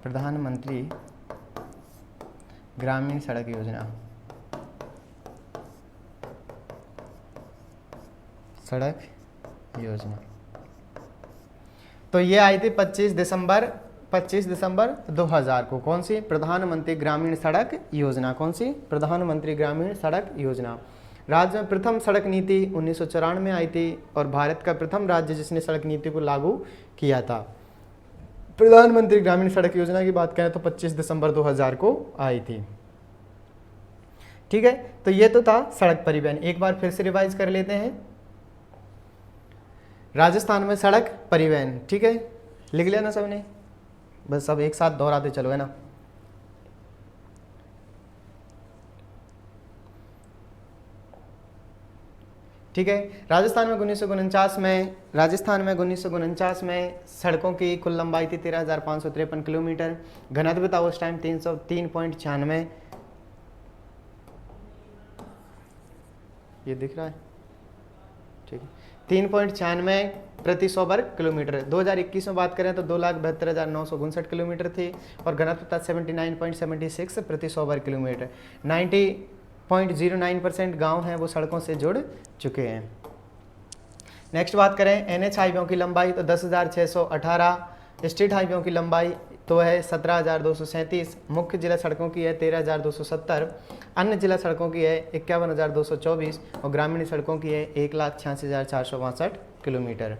प्रधानमंत्री ग्रामीण सड़क योजना, सड़क योजना। तो ये आई थी 25 दिसंबर 2000 को। कौन सी? प्रधानमंत्री ग्रामीण सड़क योजना। कौन सी? प्रधानमंत्री ग्रामीण सड़क योजना। राज्य में प्रथम सड़क नीति 1994 में आई थी और भारत का प्रथम राज्य जिसने सड़क नीति को लागू किया था। प्रधानमंत्री ग्रामीण सड़क योजना की बात करें तो 25 दिसंबर 2000 को आई थी। ठीक है, तो ये तो था सड़क परिवहन। एक बार फिर से रिवाइज कर लेते हैं। राजस्थान में सड़क परिवहन, ठीक है, लिख लिया ना सबने? बस सब एक साथ दोहराते चलो, है ना। ठीक है, राजस्थान में 1949 में सड़कों की कुल लंबाई थी 13,553 किलोमीटर। घनत्व था उस टाइम 303.96। ये दिख रहा है? ठीक है, 3.96 प्रति 100 वर्ग किलोमीटर। 2021 में बात करें तो 2,72,959 किलोमीटर थी और घनत्व था 79.76 प्रति 100 वर्ग किलोमीटर। 90.09% गाँव हैं वो सड़कों से जुड़ चुके हैं। नेक्स्ट बात करें NH हाईवेयों की लंबाई तो 10,618, स्टेट हाईवेयों की लंबाई तो है 17,237, मुख्य जिला सड़कों की है 13,270, अन्य जिला सड़कों की है 51,224 और ग्रामीण सड़कों की है 1,86,462 किलोमीटर।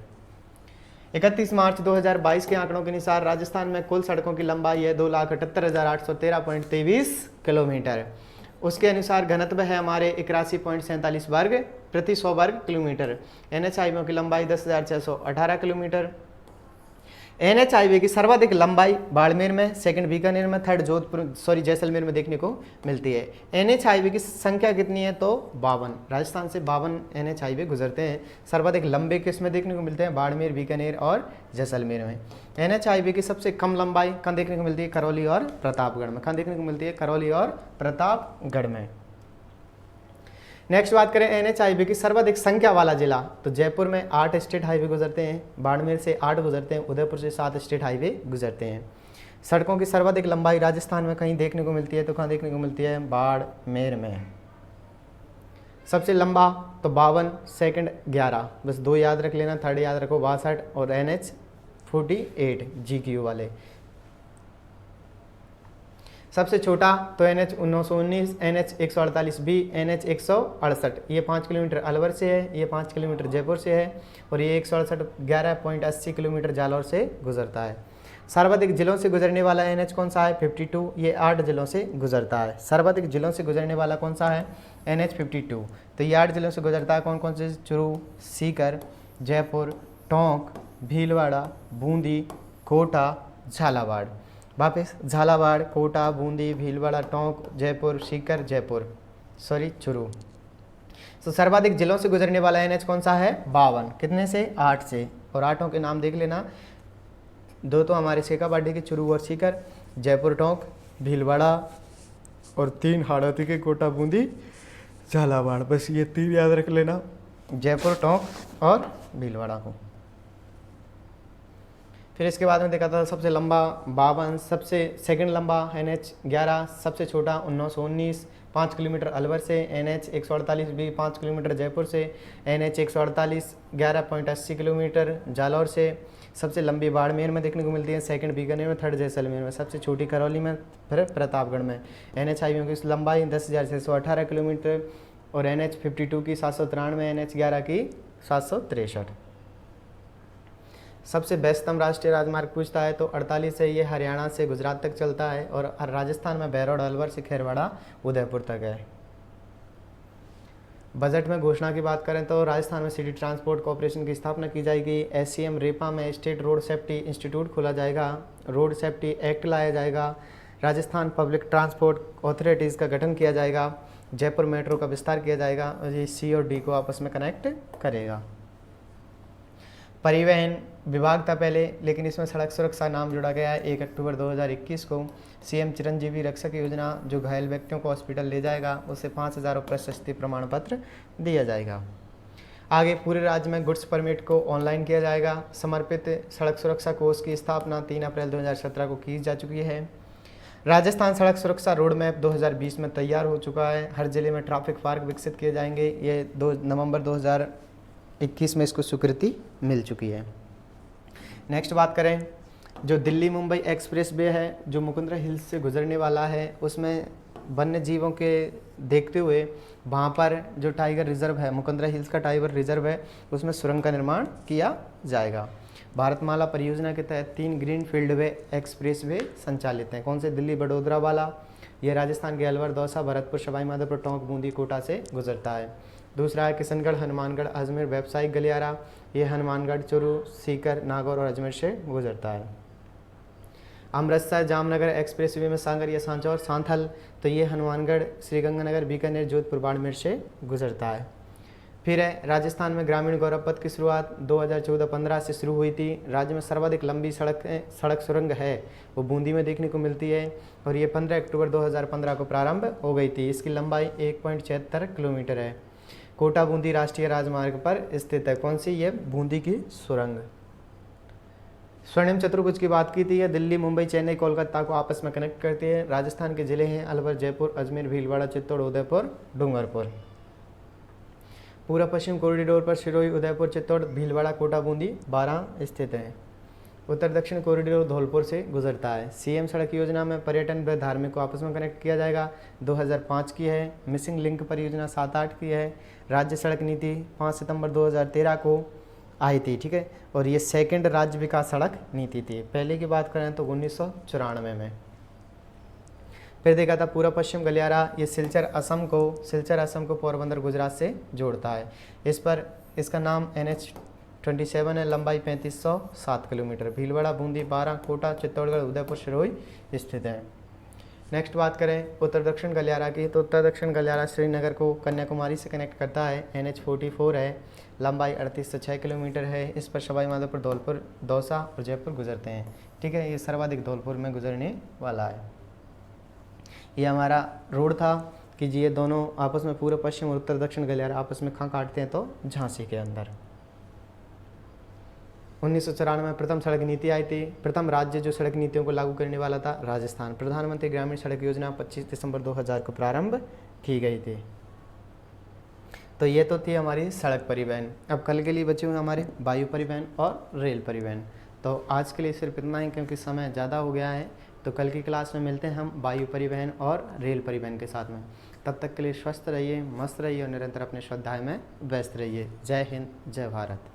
31 मार्च 2022 के आंकड़ों के अनुसार राजस्थान में कुल सड़कों की लंबाई है 2,78,813.23 किलोमीटर। उसके अनुसार घनत्व है हमारे 81.47 वर्ग प्रति 100 वर्ग किलोमीटर। NH हाईवे की लंबाई 10,618 किलोमीटर। NH हाईवे की सर्वाधिक लंबाई बाड़मेर में, सेकंड बीकानेर में, थर्ड जैसलमेर में देखने को मिलती है। NH हाईवे की संख्या कितनी है? तो 52। राजस्थान से 52 NH हाईवे गुजरते हैं। सर्वाधिक लंबे किस में देखने को मिलते हैं? बाड़मेर, बीकानेर और जैसलमेर में। NH हाईवे की सबसे कम लंबाई कहाँ देखने को मिलती है? करौली और प्रतापगढ़ में। कहाँ देखने को मिलती है? करौली और प्रतापगढ़ में। नेक्स्ट बात करें NH हाईवे की सर्वाधिक संख्या वाला जिला, तो जयपुर में 8 स्टेट हाईवे गुजरते हैं, बाड़मेर से 8 गुजरते हैं, उदयपुर से 7 स्टेट हाईवे गुजरते हैं। सड़कों की सर्वाधिक लंबाई राजस्थान में कहीं देखने को मिलती है तो कहाँ देखने को मिलती है? बाड़मेर में। सबसे लंबा तो 52, सेकंड 11, बस 2 याद रख लेना, थर्ड याद रखो 62 और NH48 GQ वाले। सबसे छोटा तो NH 919, NH 148B, NH 168, ये 5 किलोमीटर अलवर से है, ये 5 किलोमीटर जयपुर से है और ये 168 11.80 किलोमीटर जालौर से गुजरता है। सर्वाधिक जिलों से गुजरने वाला NH कौन सा है? 52, ये 8 जिलों से गुजरता है। सर्वाधिक जिलों से गुजरने वाला कौन सा है? NH 52, तो ये 8 जिलों से गुजरता है। कौन कौन से? चुरू, सीकर, जयपुर, टोंक, भीलवाड़ा, बूंदी, कोटा, झालावाड़। वापस झालावाड़, कोटा, बूंदी, भीलवाड़ा, टोंक, जयपुर, सीकर, चुरू। तो सर्वाधिक जिलों से गुजरने वाला NH कौन सा है? 52। कितने से? 8 से। और 8 के नाम देख लेना, 2 तो हमारे शेखावाटी के चुरू और सीकर, जयपुर, टोंक, भीलवाड़ा और 3 हाड़ौती के कोटा, बूंदी, झालावाड़। बस ये 3 याद रख लेना, जयपुर, टोंक और भीलवाड़ा को। फिर इसके बाद में देखा था सबसे लंबा 52, सबसे सेकंड लंबा NH 11, सबसे छोटा 1919 5 किलोमीटर अलवर से, NH 148B 5 किलोमीटर जयपुर से, NH 148 11.80 किलोमीटर जालौर से। सबसे लंबी बाड़मेर में देखने को मिलती है, सेकंड बीकानेर में, थर्ड जैसलमेर में, सबसे छोटी करौली में, फिर प्रतापगढ़ में। NH हाईवे की लंबाई 10,618 किलोमीटर और NH 52 की 793, NH 11 की 763। सबसे व्यस्तम राष्ट्रीय राजमार्ग पूछता है तो 48 है, ये हरियाणा से गुजरात तक चलता है और राजस्थान में बहरौड़ अलवर से खेरवाड़ा उदयपुर तक है। बजट में घोषणा की बात करें तो राजस्थान में सिटी ट्रांसपोर्ट कॉरपोरेशन की स्थापना की जाएगी। SCM रेपा में स्टेट रोड सेफ्टी इंस्टीट्यूट खोला जाएगा। रोड सेफ्टी एक्ट लाया जाएगा। राजस्थान पब्लिक ट्रांसपोर्ट अथॉरिटीज़ का गठन किया जाएगा। जयपुर मेट्रो का विस्तार किया जाएगा और ये C और D को आपस में कनेक्ट करेगा। परिवहन विभाग था पहले, लेकिन इसमें सड़क सुरक्षा नाम जुड़ा गया है 1 अक्टूबर 2021 को। CM चिरंजीवी रक्षक योजना, जो घायल व्यक्तियों को हॉस्पिटल ले जाएगा उसे 5,000 प्रशस्ति प्रमाण पत्र दिया जाएगा। आगे पूरे राज्य में गुड्स परमिट को ऑनलाइन किया जाएगा। समर्पित सड़क सुरक्षा कोष की स्थापना 3 अप्रैल 2017 को की जा चुकी है। राजस्थान सड़क सुरक्षा रोड मैप 2020 में तैयार हो चुका है। हर जिले में ट्रैफिक पार्क विकसित किए जाएंगे। ये 2 नवंबर 2021 में इसको स्वीकृति मिल चुकी है। नेक्स्ट बात करें, जो दिल्ली मुंबई एक्सप्रेस वे है जो मुकुंदरा हिल्स से गुजरने वाला है, उसमें वन्य जीवों के देखते हुए वहाँ पर जो टाइगर रिजर्व है, मुकुंदरा हिल्स का टाइगर रिजर्व है, उसमें सुरंग का निर्माण किया जाएगा। भारतमाला परियोजना के तहत 3 ग्रीन फील्ड वे एक्सप्रेस वे संचालित हैं। कौन से? दिल्ली बड़ोदरा वाला, ये राजस्थान के अलवर, दौसा, भरतपुर, सवाई माधोपुर, टोंक, बूंदी, कोटा से गुजरता है। दूसरा है किशनगढ़, हनुमानगढ़, अजमेर व्यावसायिक गलियारा, ये हनुमानगढ़, चूरू, सीकर, नागौर और अजमेर से गुजरता है। अमृतसर जामनगर एक्सप्रेस वे में सागर या सांचौर, सांथल, तो ये हनुमानगढ़, श्रीगंगानगर, बीकानेर, जोधपुर, बाड़मेर से गुजरता है। फिर है राजस्थान में ग्रामीण गौरव पथ की शुरुआत 2014-15 से शुरू हुई थी। राज्य में सर्वाधिक लंबी सड़क सुरंग है वो बूंदी में देखने को मिलती है और ये 15 अक्टूबर 2015 को प्रारंभ हो गई थी। इसकी लंबाई 1.76 किलोमीटर है। कोटा बूंदी राष्ट्रीय राजमार्ग पर स्थित है। कौन सी? ये बूंदी की सुरंग। स्वर्णिम चतुर्भुज की बात की थी, है दिल्ली, मुंबई, चेन्नई, कोलकाता को आपस में कनेक्ट करती है। राजस्थान के जिले हैं अलवर, जयपुर, अजमेर, भीलवाड़ा, चित्तौड़, उदयपुर, डूंगरपुर। पूर्व पश्चिम कॉरिडोर पर सिरोही, उदयपुर, चित्तौड़, भीलवाड़ा, कोटा, बूंदी 12 स्थित हैं। उत्तर दक्षिण कॉरिडोर धौलपुर से गुजरता है। CM सड़क योजना में पर्यटन व धार्मिक को आपस में कनेक्ट किया जाएगा, 2005 की है। मिसिंग लिंक परियोजना 7-8 की है। राज्य सड़क नीति 5 सितंबर 2013 को आई थी, ठीक है, और ये सेकंड राज्य विकास सड़क नीति थी। पहले की बात करें तो 1994 में। फिर देखा था पूर्व पश्चिम गलियारा, ये सिलचर असम को पोरबंदर गुजरात से जोड़ता है। इसका नाम NH27 है, लंबाई 3507 किलोमीटर। भीलवाड़ा, बूंदी, बारां, कोटा, चित्तौड़गढ़, उदयपुर, सिरोही स्थित है। नेक्स्ट बात करें उत्तर दक्षिण गलियारा की, तो उत्तर दक्षिण गलियारा श्रीनगर को कन्याकुमारी से कनेक्ट करता है। NH44 है, लंबाई 3806 किलोमीटर है। इस पर सवाई माधोपुर, धौलपुर, दौसा और जयपुर गुजरते हैं, ठीक है। ये सर्वाधिक धौलपुर में गुजरने वाला है। ये हमारा रोड था कि ये दोनों आपस में पूर्व पश्चिम और उत्तर दक्षिण गलियारा आपस में कहाँ काटते हैं, तो झांसी के अंदर। 1994 में प्रथम सड़क नीति आई थी। प्रथम राज्य जो सड़क नीतियों को लागू करने वाला था, राजस्थान। प्रधानमंत्री ग्रामीण सड़क योजना 25 दिसंबर 2000 को प्रारंभ की गई थी। तो ये तो थी हमारी सड़क परिवहन। अब कल के लिए बचे हुए हमारे वायु परिवहन और रेल परिवहन। तो आज के लिए सिर्फ इतना ही, क्योंकि समय ज़्यादा हो गया है। तो कल की क्लास में मिलते हैं हम वायु परिवहन और रेल परिवहन के साथ में। तब तक के लिए स्वस्थ रहिए, मस्त रहिए और निरंतर अपने स्वाध्याय में व्यस्त रहिए। जय हिंद, जय भारत।